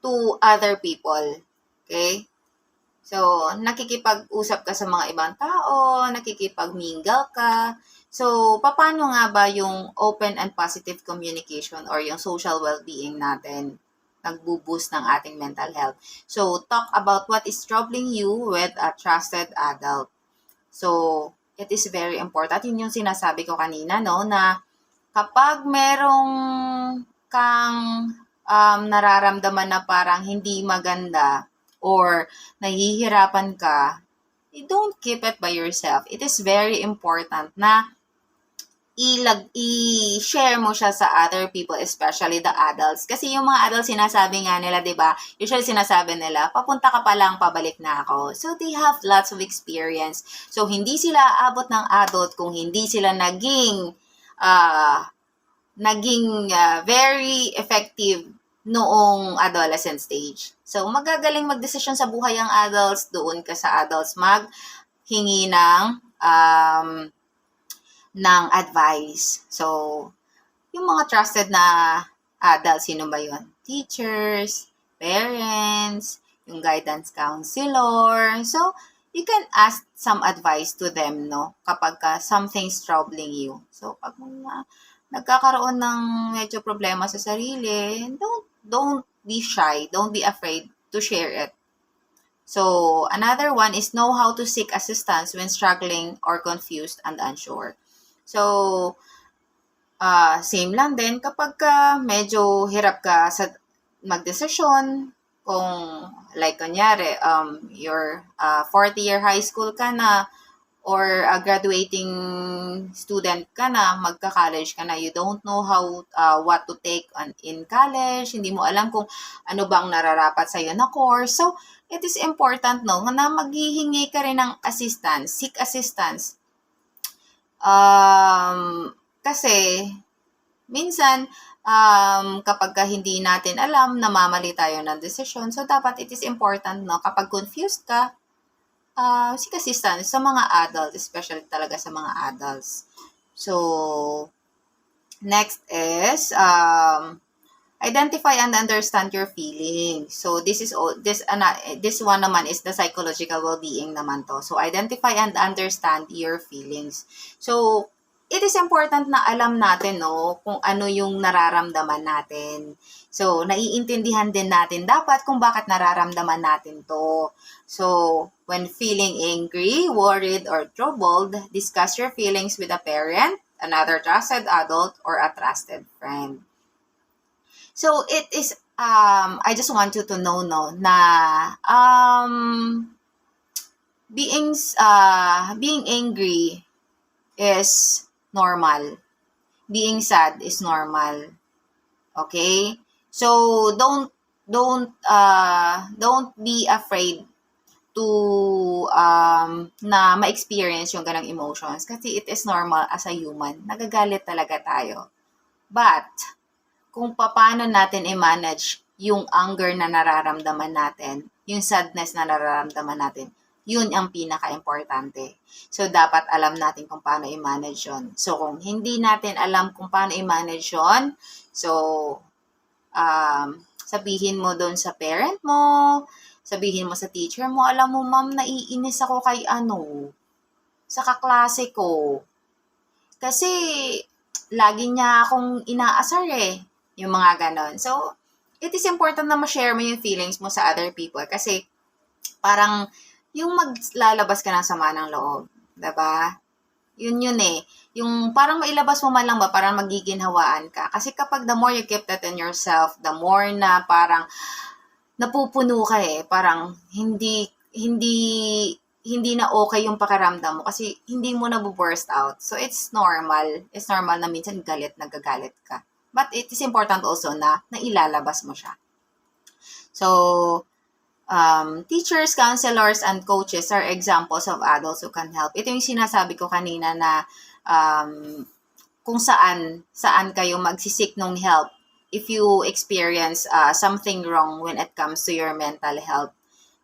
S1: to other people. Okay? So, nakikipag-usap ka sa mga ibang tao, nakikipag-mingle ka. So, paano nga ba yung open and positive communication or yung social well-being natin nagbo-boost ng ating mental health? So, talk about what is troubling you with a trusted adult. So, it is very important. Yun yung sinasabi ko kanina, no, na kapag merong kang nararamdaman na parang hindi maganda or nahihirapan ka, don't keep it by yourself. It is very important na i-share mo siya sa other people, especially the adults. Kasi yung mga adults, sinasabi nga nila, di ba? Usually sinasabi nila, papunta ka pa lang, pabalik na ako. So, they have lots of experience. So, hindi sila aabot ng adult kung hindi sila naging very effective noong adolescent stage. So, magagaling magdesisyon sa buhay ang adults, doon ka sa adults maghingi ng advice. So, yung mga trusted na adults, sino ba yun? Teachers, parents, yung guidance counselor. So, you can ask some advice to them, no? Kapag something's troubling you. So, pag nagkakaroon ng medyo problema sa sarili, don't be shy. Don't be afraid to share it. So, another one is know how to seek assistance when struggling or confused and unsure. So, same lang din kapag medyo hirap ka sa magdesisyon, kung like kunyari, your 4th-year high school ka na, or a graduating student ka na, magka-college ka na, you don't know what to take in college, hindi mo alam kung ano bang nararapat sa'yo na course. So, it is important, no, na maghihingi ka rin ng assistance, seek assistance. Kasi, minsan, kapag hindi natin alam, namamali tayo ng desisyon. So, dapat it is important, no, kapag confused ka, seek assistance sa mga adults, especially talaga sa mga adults. So, next is, identify and understand your feelings. So, this one naman is the psychological well-being naman to. So, identify and understand your feelings. So, it is important na alam natin, no, kung ano yung nararamdaman natin. So, naiintindihan din natin dapat kung bakit nararamdaman natin to. So, when feeling angry, worried, or troubled, discuss your feelings with a parent, another trusted adult, or a trusted friend. So, it is, I just want you to know, no, na being angry is normal. Being sad is normal. Okay? So, don't don't be afraid to na ma-experience yung ganang emotions kasi it is normal as a human. Nagagalit talaga tayo. But, kung paano natin i-manage yung anger na nararamdaman natin, yung sadness na nararamdaman natin, yun ang pinaka-importante. So, dapat alam natin kung paano i-manage yun. So, kung hindi natin alam kung paano i-manage yun, so, sabihin mo doon sa parent mo, sabihin mo sa teacher mo, alam mo ma'am, naiinis ako kay sa kaklase ko. Kasi, lagi niya akong inaasar yung mga ganon. So, it is important na ma-share mo yung feelings mo sa other people kasi parang yung maglalabas ka ng sama ng loob. Diba? Yun Yung parang mailabas mo man lang ba, parang magiginhawaan ka. Kasi kapag the more you keep that in yourself, the more na parang napupuno ka parang hindi na okay yung pakiramdam mo kasi hindi mo na burst out. So, it's normal. It's normal na minsan nagagalit ka. But it is important also na ilalabas mo siya. So, teachers, counselors, and coaches are examples of adults who can help. Ito yung sinasabi ko kanina na kung saan kayo magsisik ng help if you experience something wrong when it comes to your mental health.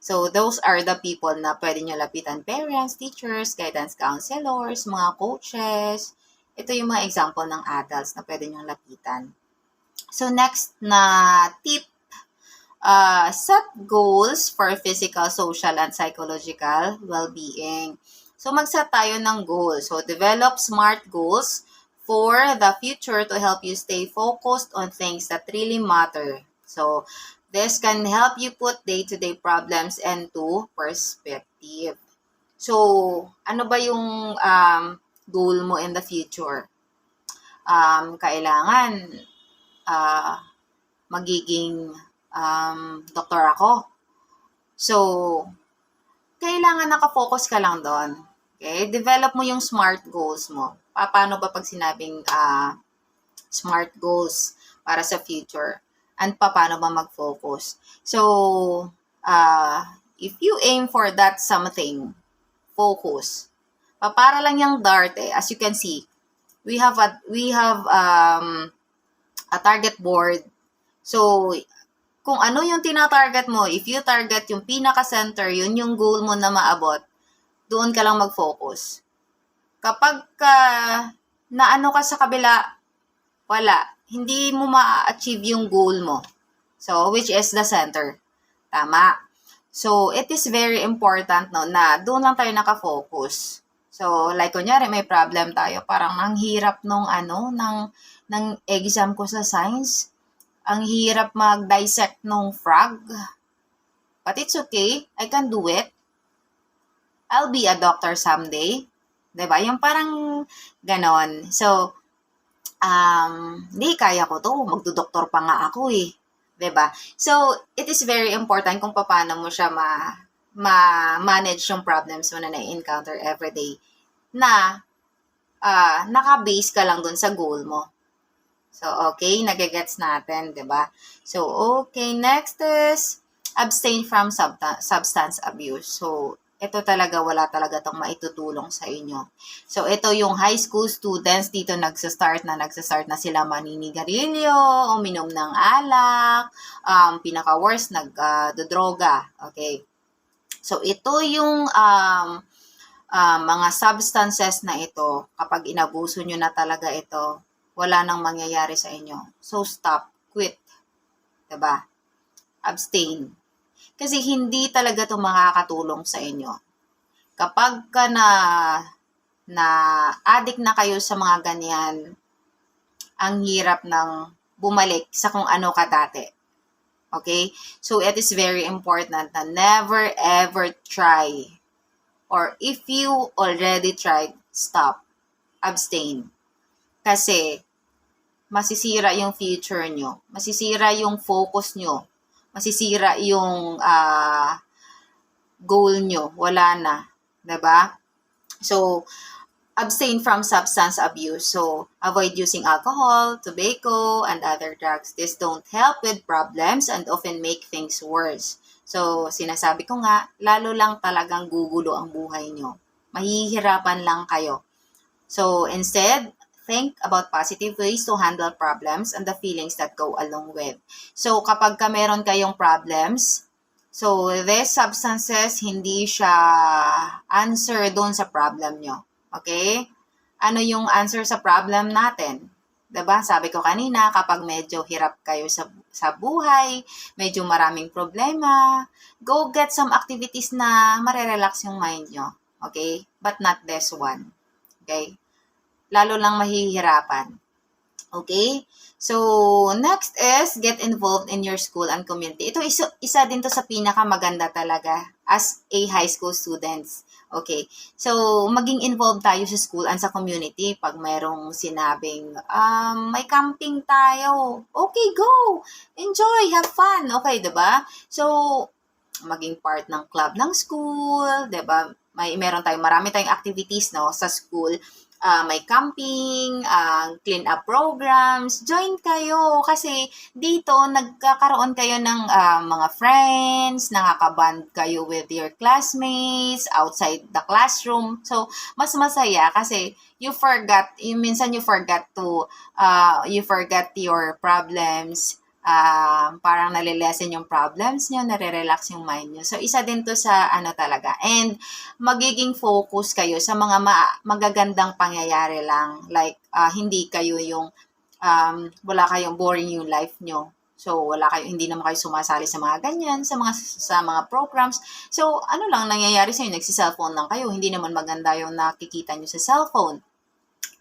S1: So, those are the people na pwede nyo lapitan. Parents, teachers, guidance counselors, mga coaches. Ito yung mga example ng adults na pwede nyo lapitan. So, next na tip, set goals for physical, social, and psychological well-being. So, mag-set tayo ng goals. So, develop SMART goals for the future to help you stay focused on things that really matter. So, this can help you put day-to-day problems into perspective. So, ano ba yung goal mo in the future? Kailangan magiging doktor ako. So, kailangan nakafocus ka lang doon. Okay? Develop mo yung SMART goals mo. Paano ba pag sinabing SMART goals para sa future? And paano ba mag-focus? So, if you aim for that something, focus. Para lang yung dart as you can see, we have a target board. So, kung ano yung tina-target mo, if you target yung pinaka-center, yun yung goal mo na maabot, doon ka lang mag-focus. Kapag naano ka sa kabila, wala. Hindi mo ma-achieve yung goal mo. So, which is the center. Tama. So, it is very important na doon lang tayo nakafocus. So, like kunyari, may problem tayo. Parang ang hirap ng exam ko sa science. Ang hirap mag-dissect ng frog. But it's okay. I can do it. I'll be a doctor someday. Diba? Yung parang ganon. So, hindi, kaya ko to. Magdodoktor pa nga ako Diba? So, it is very important kung paano mo siya ma-manage yung problems mo na na-encounter everyday na naka-base ka lang dun sa goal mo. So, okay, nagigets natin, di ba? So, okay, next is abstain from substance abuse. So, ito talaga, wala talaga itong maitutulong sa inyo. So, ito yung high school students, dito nagsastart na sila maninigarilyo, uminom ng alak, pinaka-worst, nagdodroga. Okay. So, ito yung mga substances na ito, kapag inabuso nyo na talaga ito, wala nang mangyayari sa inyo. So, stop. Quit. Diba? Abstain. Kasi hindi talaga ito makakatulong sa inyo. Kapag ka na addict na kayo sa mga ganyan, ang hirap ng bumalik sa kung ano ka dati. Okay? So, it is very important na never ever try. Or if you already tried, stop. Abstain. Kasi, masisira yung future nyo. Masisira yung focus nyo. Masisira yung goal nyo. Wala na. Diba? So, abstain from substance abuse. So, avoid using alcohol, tobacco, and other drugs. This don't help with problems and often make things worse. So, sinasabi ko nga, lalo lang talagang gugulo ang buhay nyo. Mahihirapan lang kayo. So, instead, think about positive ways to handle problems and the feelings that go along with. So, kapag ka meron kayong problems, so these substances, hindi siya answer doon sa problem nyo. Okay? Ano yung answer sa problem natin? 'Di ba? Sabi ko kanina, kapag medyo hirap kayo sa buhay, medyo maraming problema, go get some activities na marerelax yung mind nyo. Okay? But not this one. Okay? Lalo lang mahihirapan. Okay? So, next is get involved in your school and community. Ito isa din to sa pinakamaganda talaga as a high school students. Okay. So, maging involved tayo sa school and sa community pag mayroong sinabing, may camping tayo. Okay, go! Enjoy! Have fun! Okay, diba? So, maging part ng club ng school, 'di ba? Marami tayong activities no sa school. May camping, clean up programs, join kayo kasi dito nagkakaroon kayo ng mga friends, nakakaband kayo with your classmates outside the classroom. So, mas masaya kasi minsan you forgot your problems, parang nalilesen yung problems nyo, nare-relax yung mind nyo. So, isa din to sa talaga. And, magiging focus kayo sa mga magagandang pangyayari lang. Like, hindi kayo yung, wala kayong boring yung life nyo. So, hindi naman kayo sumasali sa mga ganyan, sa mga programs. So, ano lang nangyayari sa inyo? Nagsi-cellphone lang kayo. Hindi naman maganda yung nakikita nyo sa cellphone.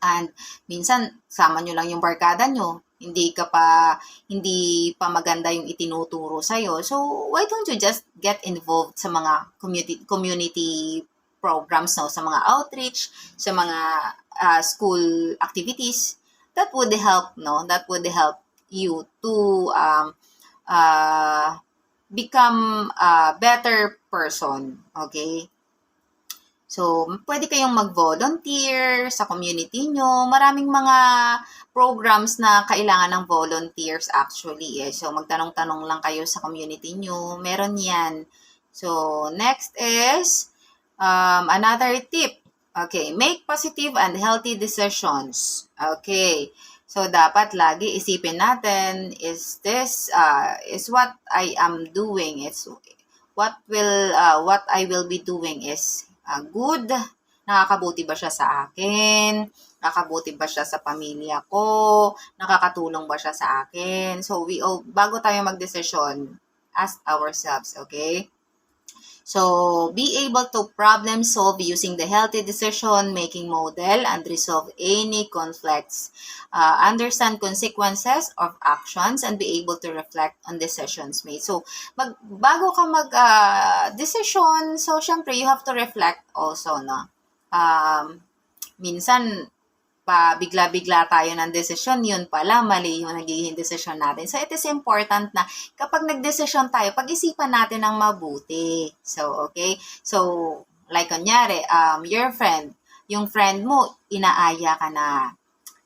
S1: And minsan, sama nyo lang yung barkada nyo. Hindi pa maganda yung itinuturo sa'yo. So, why don't you just get involved sa mga community programs, no? Sa mga outreach, sa mga school activities. That would help, no? That would help you to become a better person. Okay? So, pwede kayong mag-volunteer sa community nyo. Maraming mga programs na kailangan ng volunteers actually. So, magtanong-tanong lang kayo sa community nyo. Meron yan. So, next is another tip. Okay, make positive and healthy decisions. Okay. So, dapat lagi isipin natin, is what I am doing, what I will be doing is good, nakakabuti ba siya sa akin, nakakabuti ba siya sa pamilya ko, nakakatulong ba siya sa akin. So, bago tayo magdesisyon, ask ourselves, okay? So, be able to problem solve using the healthy decision-making model and resolve any conflicts. Understand consequences of actions and be able to reflect on decisions made. So, bago ka mag-decision, so, syempre, you have to reflect also, no? Minsan, bigla-bigla tayo ng desisyon, yun pala, mali yung nagiging desisyon natin. So, it is important na kapag nagdesisyon tayo, pag-isipan natin ng mabuti. So, okay? So, like kunyari, your friend, yung friend mo, inaaya ka na,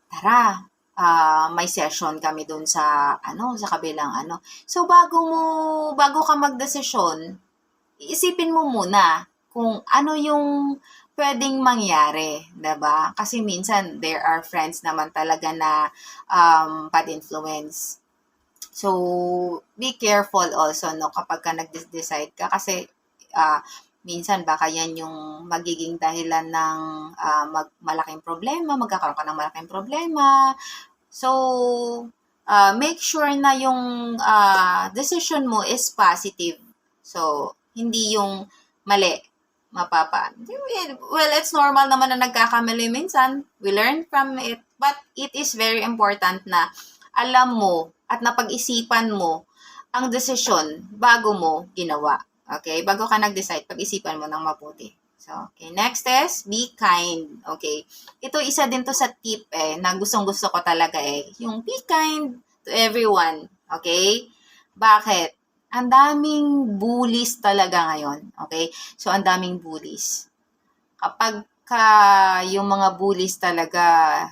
S1: tara, may session kami dun sa kabilang So, bago ka magdesisyon, isipin mo muna kung ano yung pwedeng mangyari, 'di ba? Kasi minsan there are friends naman talaga na bad influence. So, be careful also no kapag ka nag-decide ka kasi minsan baka yan yung magiging dahilan ng malaking problema, magkakaroon ka ng malaking problema. So, make sure na yung decision mo is positive. So, hindi yung mali. Well, it's normal naman na nagkakamali minsan. We learn from it. But it is very important na alam mo at napag-isipan mo ang desisyon bago mo ginawa. Okay? Bago ka nag-decide, pag-isipan mo ng mabuti. So, okay. Next is, be kind. Okay? Ito, isa din to sa tip na gustong-gusto ko talaga yung be kind to everyone. Okay? Bakit? Ang daming bullies talaga ngayon. Okay? So, ang daming bullies. Kapag yung mga bullies talaga,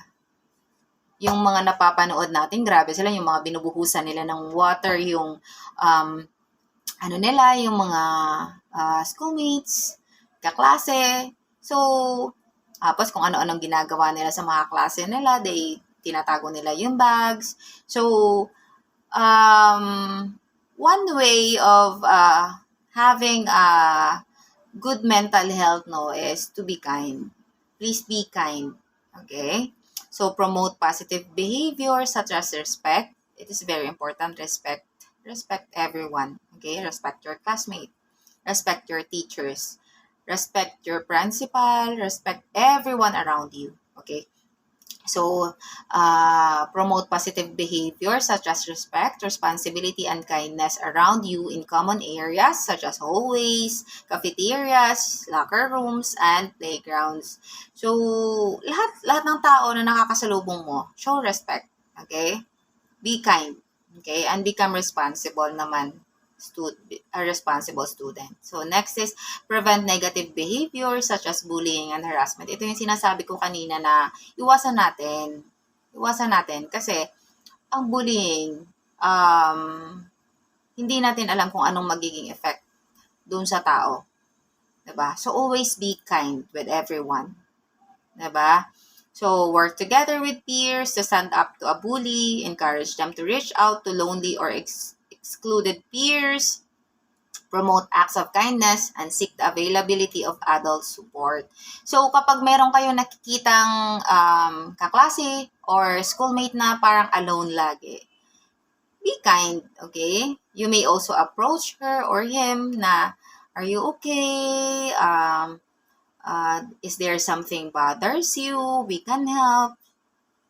S1: yung mga napapanood natin, grabe sila, yung mga binubuhusan nila ng water, yung ano nila, yung mga schoolmates, kaklase. So, tapos kung ano-anong ginagawa nila sa mga klase nila, tinatago nila yung bags. So, one way of having a good mental health, no, is to be kind. Please be kind. Okay? So, promote positive behavior such as respect. It is very important. Respect everyone. Okay? Respect your classmate. Respect your teachers. Respect your principal. Respect everyone around you. Okay? So, promote positive behavior such as respect, responsibility, and kindness around you in common areas such as hallways, cafeterias, locker rooms, and playgrounds. So, lahat ng tao na nakakasalubong mo, show respect. Okay? Be kind. Okay? And become responsible naman. A responsible student. So, next is prevent negative behavior such as bullying and harassment. Ito yung sinasabi ko kanina na iwasan natin. Iwasan natin kasi ang bullying, hindi natin alam kung anong magiging effect dun sa tao. Diba? So, always be kind with everyone. Diba? So, work together with peers to stand up to a bully, encourage them to reach out to lonely or excluded peers, promote acts of kindness, and seek the availability of adult support. So, kapag meron kayong nakikitang kaklase or schoolmate na parang alone lagi, be kind, okay? You may also approach her or him na, are you okay? Is there something bothers you? We can help.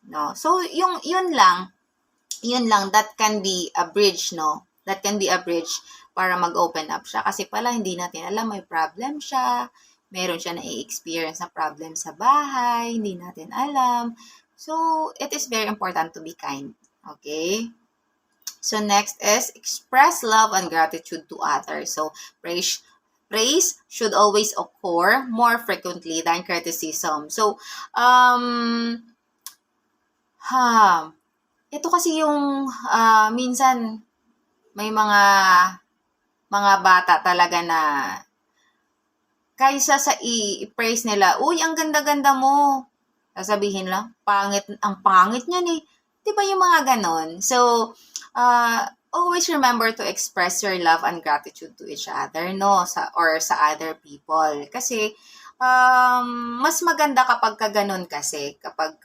S1: No? So, yun lang, that can be a bridge, no? That can be a bridge para mag-open up siya. Kasi pala, hindi natin alam, may problem siya. Meron siya na-experience na problem sa bahay. Hindi natin alam. So, it is very important to be kind. Okay? So, next is express love and gratitude to others. So, praise should always occur more frequently than criticism. So, ito kasi yung minsan may mga bata talaga na kaysa sa i-praise nila, uy, ang ganda-ganda mo. Sasabihin lang, ang pangit niyan eh. 'Di ba yung mga ganon? So, always remember to express your love and gratitude to each other, no? Sa other people. Kasi, mas maganda kapag ka ganon kasi, kapag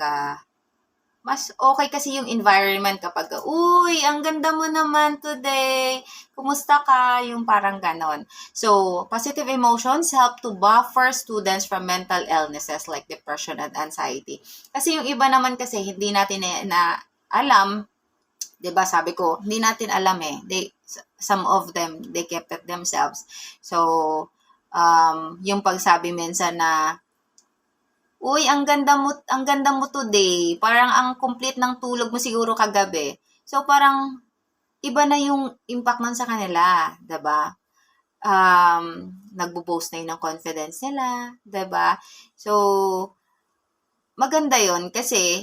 S1: mas okay kasi yung environment kapag, uy, ang ganda mo naman today. Kumusta ka? Yung parang ganon. So, positive emotions help to buffer students from mental illnesses like depression and anxiety. Kasi yung iba naman kasi hindi natin na alam, 'di ba? Sabi ko, hindi natin alam eh. Some of them, they kept it themselves. So, yung pagsabi minsan na, uy, ang ganda mo today. Parang ang complete ng tulog mo siguro kagabi. So, parang iba na yung impact nun sa kanila, 'di ba? Nagbo-boost na yun ng confidence nila, 'di ba? So, maganda yon kasi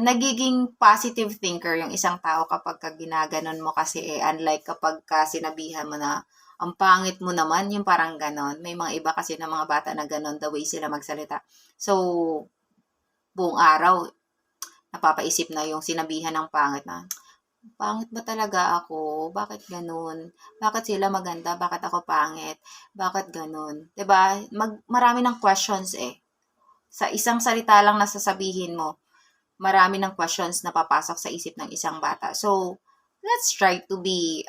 S1: nagiging positive thinker yung isang tao kapag ginaganon mo kasi unlike kapag sinabihan mo na ang pangit mo naman, yung parang ganon. May mga iba kasi na mga bata na ganon, the way sila magsalita. So, buong araw, napapaisip na yung sinabihan ng pangit na, pangit ba talaga ako? Bakit ganun? Bakit sila maganda? Bakit ako pangit? Bakit ganun? 'Di ba? Marami ng questions eh. Sa isang salita lang na sasabihin mo, marami ng questions na papasok sa isip ng isang bata. So, let's try to be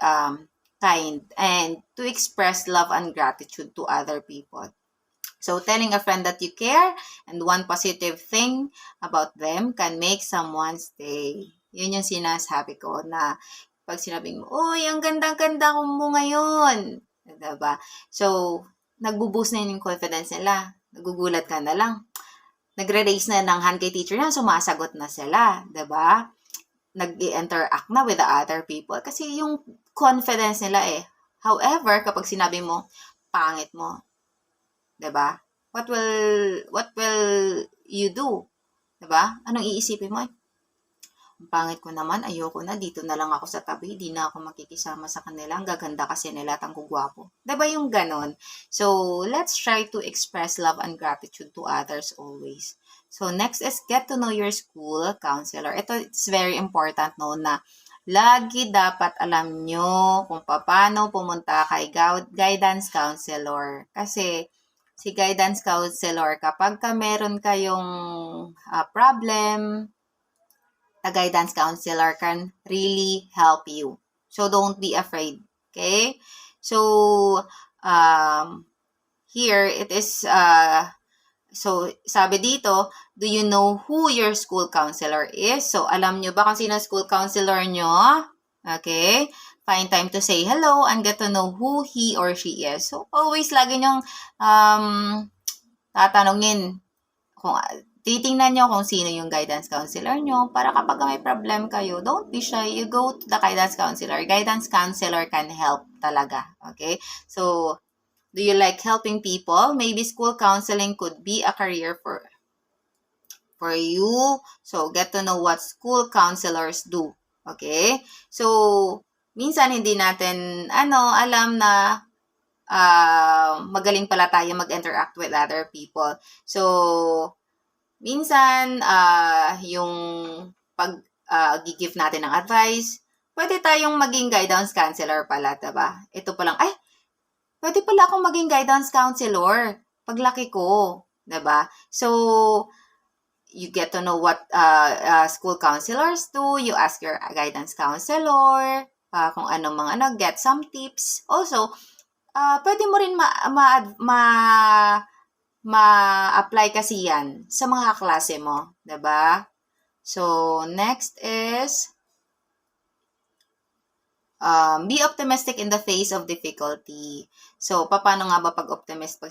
S1: kind and to express love and gratitude to other people. So, telling a friend that you care and one positive thing about them can make someone's day. Yun yung sinasabi ko na pag sinabing mo, uy, ang ganda-ganda mo ngayon. Diba? So, nagbo-boost na yun yung confidence nila. Nagugulat ka na lang. Nagre-raise na ng hand kay teacher na, sumasagot na sila. Diba? Nag-interact na with the other people. Kasi yung confidence nila eh. However, kapag sinabi mo, pangit mo, 'di ba? what will you do? Diba? Anong iisipin mo? Ang pangit ko naman, ayoko na, dito na lang ako sa tabi, di na ako makikisama sa kanila, ang gaganda kasi nila at ang gugwapo. Diba yung ganon? So, let's try to express love and gratitude to others always. So, next is get to know your school counselor. Ito, it's very important, no, na lagi dapat alam nyo kung paano pumunta kay guidance counselor. Kasi, si guidance counselor, kapag meron kayong problem, a guidance counselor can really help you. So, don't be afraid. Okay? So, here, it is, so, sabi dito, do you know who your school counselor is? So, alam nyo ba kung sino school counselor nyo? Okay? Find time to say hello and get to know who he or she is. So, always lagi nyong tatanungin kung titingnan nyo kung sino yung guidance counselor nyo para kapag may problem kayo, don't be shy. You go to the guidance counselor. Guidance counselor can help talaga. Okay? So, do you like helping people? Maybe school counseling could be a career for you. So, get to know what school counselors do. Okay? So, minsan hindi natin alam na magaling pala tayo mag-interact with other people. So, minsan, yung pag give natin ng advice, pwede tayong maging guidance counselor pala, diba? Ito pa lang, pwede pala akong maging guidance counselor paglaki ko, diba? So, you get to know what school counselors do, you ask your guidance counselor, kung anong mga get some tips. Also, pwede mo rin ma-apply kasi yan sa mga klase mo, 'di ba? So, next is be optimistic in the face of difficulty. So, paano nga ba pag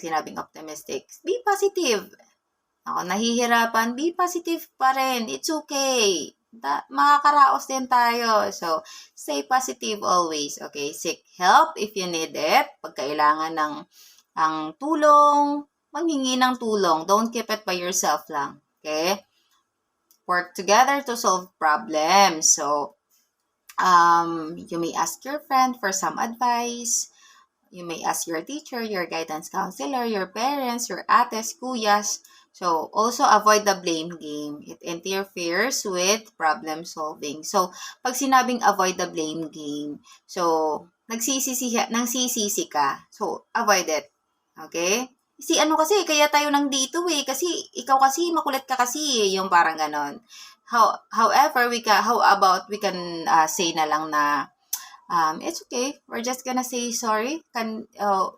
S1: sinabing optimistic? Be positive. Ako nahihirapan, be positive pa rin. It's okay. Makakaraos din tayo. So, stay positive always. Okay? Seek help if you need it. Pag kailangan ng tulong, manghingi ng tulong. Don't keep it by yourself lang. Okay? Work together to solve problems. So, you may ask your friend for some advice. You may ask your teacher, your guidance counselor, your parents, your ates, kuyas. So, also avoid the blame game. It interferes with problem solving. So, pag sinabing avoid the blame game, so, nagsisisi ka. So, avoid it. Okay? Kasi, kaya tayo nandito kasi, ikaw kasi, makulit ka kasi, yung parang ganon. However, how about we can say na lang na, it's okay. We're just gonna say sorry.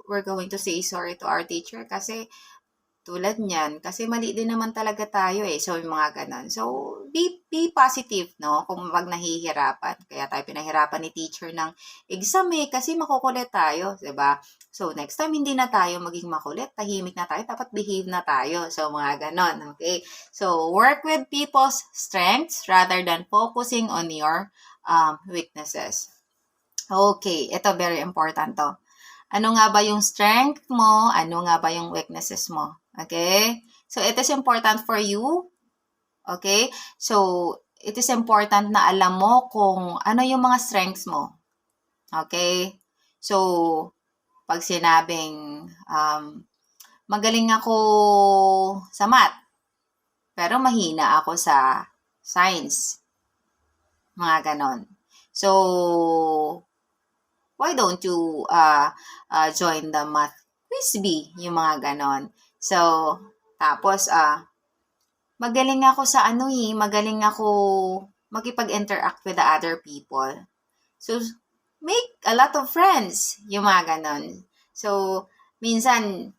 S1: We're going to say sorry to our teacher kasi tulad niyan. Kasi mali din naman talaga tayo So, yung mga ganon. So, be positive, no? Kung pag nahihirapan. Kaya tayo pinahirapan ni teacher ng exam kasi makukulit tayo, diba? So, next time, hindi na tayo maging makulit. Tahimik na tayo. Dapat behave na tayo. So, mga ganon. Okay? So, work with people's strengths rather than focusing on your weaknesses. Okay, ito very important to. Ano nga ba yung strength mo? Ano nga ba yung weaknesses mo? Okay? So, it is important for you. Okay? So, it is important na alam mo kung ano yung mga strengths mo. Okay? So, pag sinabing magaling ako sa math, pero mahina ako sa science. Mga ganon. So, why don't you join the math quiz bee? Yung mga ganon. So, tapos, magaling ako sa magaling ako makipag-interact with the other people. So, make a lot of friends. Yung mga ganon. So, minsan,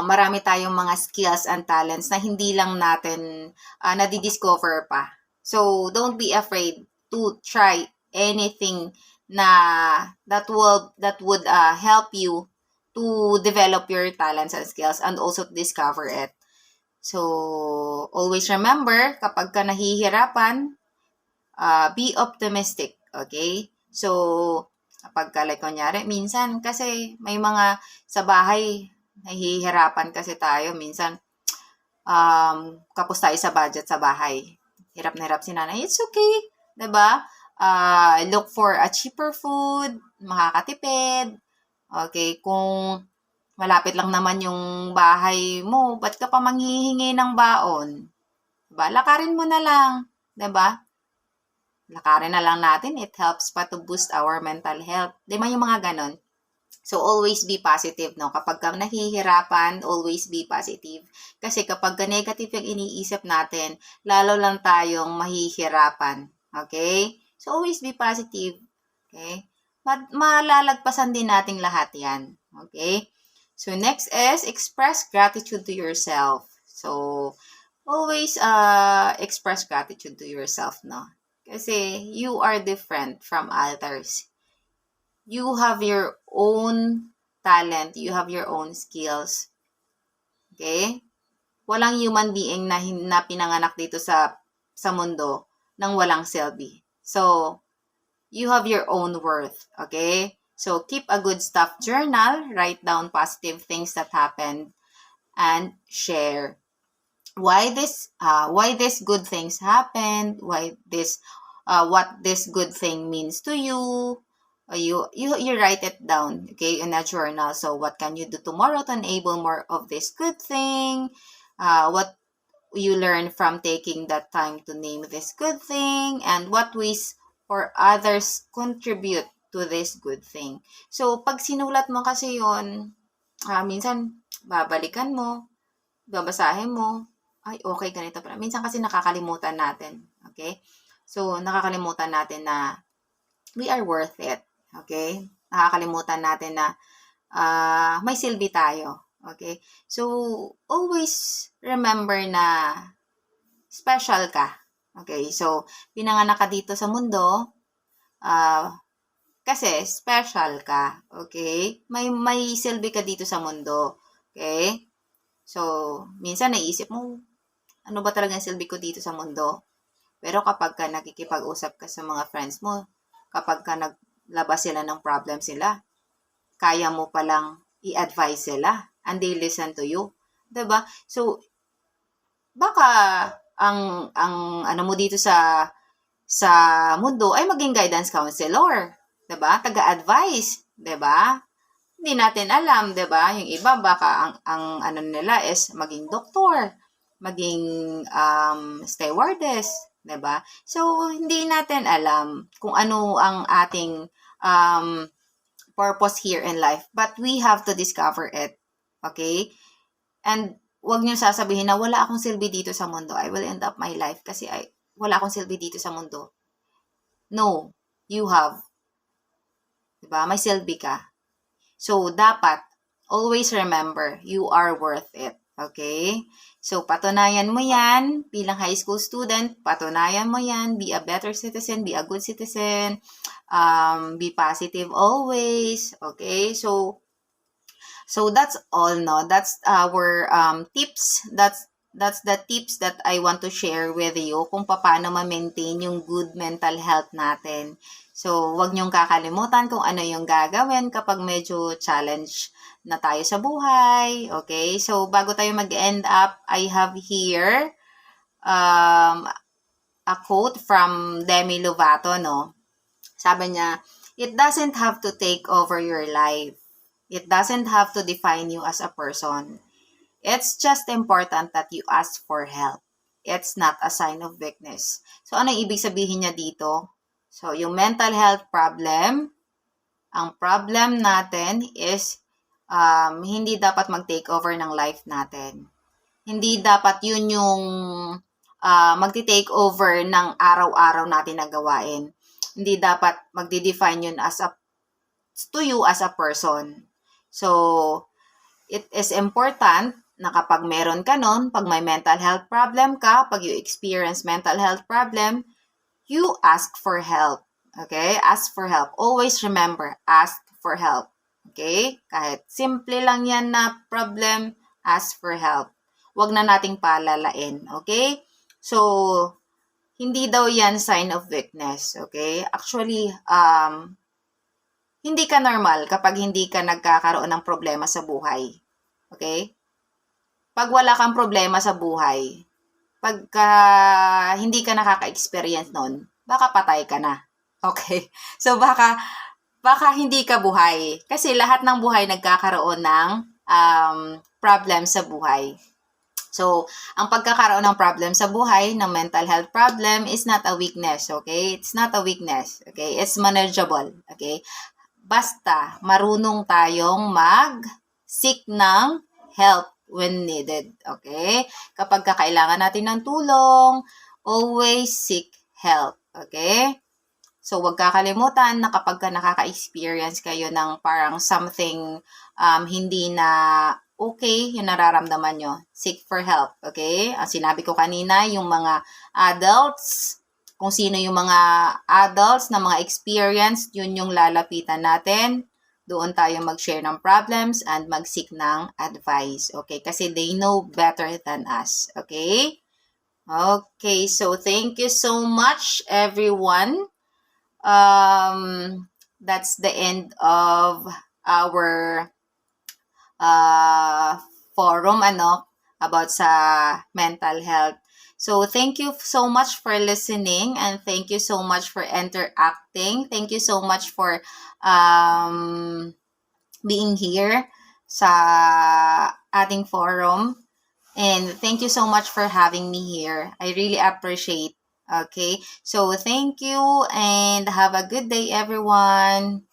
S1: marami tayong mga skills and talents na hindi lang natin nadidiscover pa. So, don't be afraid to try anything that would help you to develop your talents and skills and also to discover it. So, always remember, kapag ka nahihirapan, be optimistic, okay? So, kapag ka, like, kunyari, minsan kasi may mga sa bahay, Nahihirapan kasi tayo. Minsan, kapos tayo sa budget sa bahay. Hirap na hirap si nanay. It's okay. 'Di ba? Look for a cheaper food, makakatipid. Okay, kung malapit lang naman yung bahay mo, ba't ka pa manghihingi ng baon? 'Di ba? Lakarin mo na lang, 'di ba? Lakarin na lang natin. It helps pa to boost our mental health. 'Di ba yung mga ganon? So, always be positive, no? Kapag ka nahihirapan, always be positive. Kasi kapag ka negative yung iniisip natin, lalo lang tayong mahihirapan. Okay? So, always be positive. Okay? Malalagpasan din nating lahat yan. Okay? So, next is express gratitude to yourself. So, always express gratitude to yourself, no? Kasi you are different from others. You have your own talent. You have your own skills. Okay? Walang human being na pinanganak dito sa mundo nang walang silbi. So, you have your own worth. Okay? So, keep a good stuff journal. Write down positive things that happened and share why this good things happened, what this good thing means to you. You write it down, okay, in a journal. So what can you do tomorrow to enable more of this good thing? What you learn from taking that time to name this good thing, and what ways or others contribute to this good thing. So pag sinulat mo kasi yon, minsan babalikan mo, babasahin mo, ay, okay, ganito pala. Minsan kasi nakakalimutan natin. Okay? So, nakakalimutan natin na we are worth it. Okay? Nakakalimutan natin na may silbi tayo. Okay? So, always remember na special ka. Okay? So, pinanganak ka dito sa mundo kasi special ka. Okay? May silbi ka dito sa mundo. Okay? So, minsan naisip mo, ano ba talaga ang silbi ko dito sa mundo? Pero kapag ka nakikipag-usap ka sa mga friends mo, kapag ka naglabas sila ng problem sila, kaya mo palang i-advise sila and they listen to you. 'Di ba? So, baka ang ano mo dito sa mundo ay maging guidance counselor, 'di ba? Taga-advise, 'di ba? Hindi natin alam, 'di ba? Yung iba baka ang ano nila is maging doktor, maging stewardess, 'di ba? So hindi natin alam kung ano ang ating purpose here in life, but we have to discover it. Okay? And wag niyo sasabihin na wala akong silbi dito sa mundo. I will end up my life kasi wala akong silbi dito sa mundo. No, you have. 'Di ba? May silbi ka. So, dapat, always remember, you are worth it. Okay? So, patunayan mo yan bilang high school student. Patunayan mo yan. Be a better citizen. Be a good citizen. Be positive always. Okay? So that's all, no? That's our tips. That's the tips that I want to share with you kung paano ma-maintain yung good mental health natin. So, wag niyong kakalimutan kung ano yung gagawin kapag medyo challenge na tayo sa buhay. Okay? So, bago tayo mag-end up, I have here a quote from Demi Lovato, no? Sabi niya, it doesn't have to take over your life. It doesn't have to define you as a person. It's just important that you ask for help. It's not a sign of weakness. So, ano ibig sabihin niya dito? So, yung mental health problem, ang problem natin is hindi dapat mag-take over ng life natin. Hindi dapat yun yung magti-take over ng araw-araw natin na gawain. Hindi dapat magdi-define yun to you as a person. So, it is important na kapag meron ka nun, pag may mental health problem ka, pag you experience mental health problem, you ask for help. Okay? Ask for help. Always remember, ask for help. Okay? Kahit simple lang yan na problem, ask for help. Huwag na nating palalain. Okay? So, hindi daw yan sign of weakness. Okay? Actually, hindi ka normal kapag hindi ka nagkakaroon ng problema sa buhay. Okay? Pag wala kang problema sa buhay, pagka hindi ka nakaka-experience nun, baka patay ka na. Okay? So, baka hindi ka buhay. Kasi lahat ng buhay nagkakaroon ng problem sa buhay. So, ang pagkakaroon ng problem sa buhay, ng mental health problem, is not a weakness, okay? It's not a weakness, okay? It's manageable, okay? Basta, marunong tayong mag-seek ng help when needed, okay? Kapag kailangan natin ng tulong, always seek help, okay? So, huwag kakalimutan na kapag nakaka-experience kayo ng parang something hindi na okay yung nararamdaman nyo, seek for help, okay? Ang sinabi ko kanina, yung mga adults, kung sino yung mga adults na mga experience, yun yung lalapitan natin. Doon tayo mag-share ng problems and mag-seek ng advice, okay? Kasi they know better than us, okay? Okay, so thank you so much, everyone. That's the end of our forum about sa mental health. So thank you so much for listening, and thank you so much for interacting. Thank you so much for being here sa ating forum, and thank you so much for having me here. I really appreciate. Okay, so thank you and have a good day, everyone.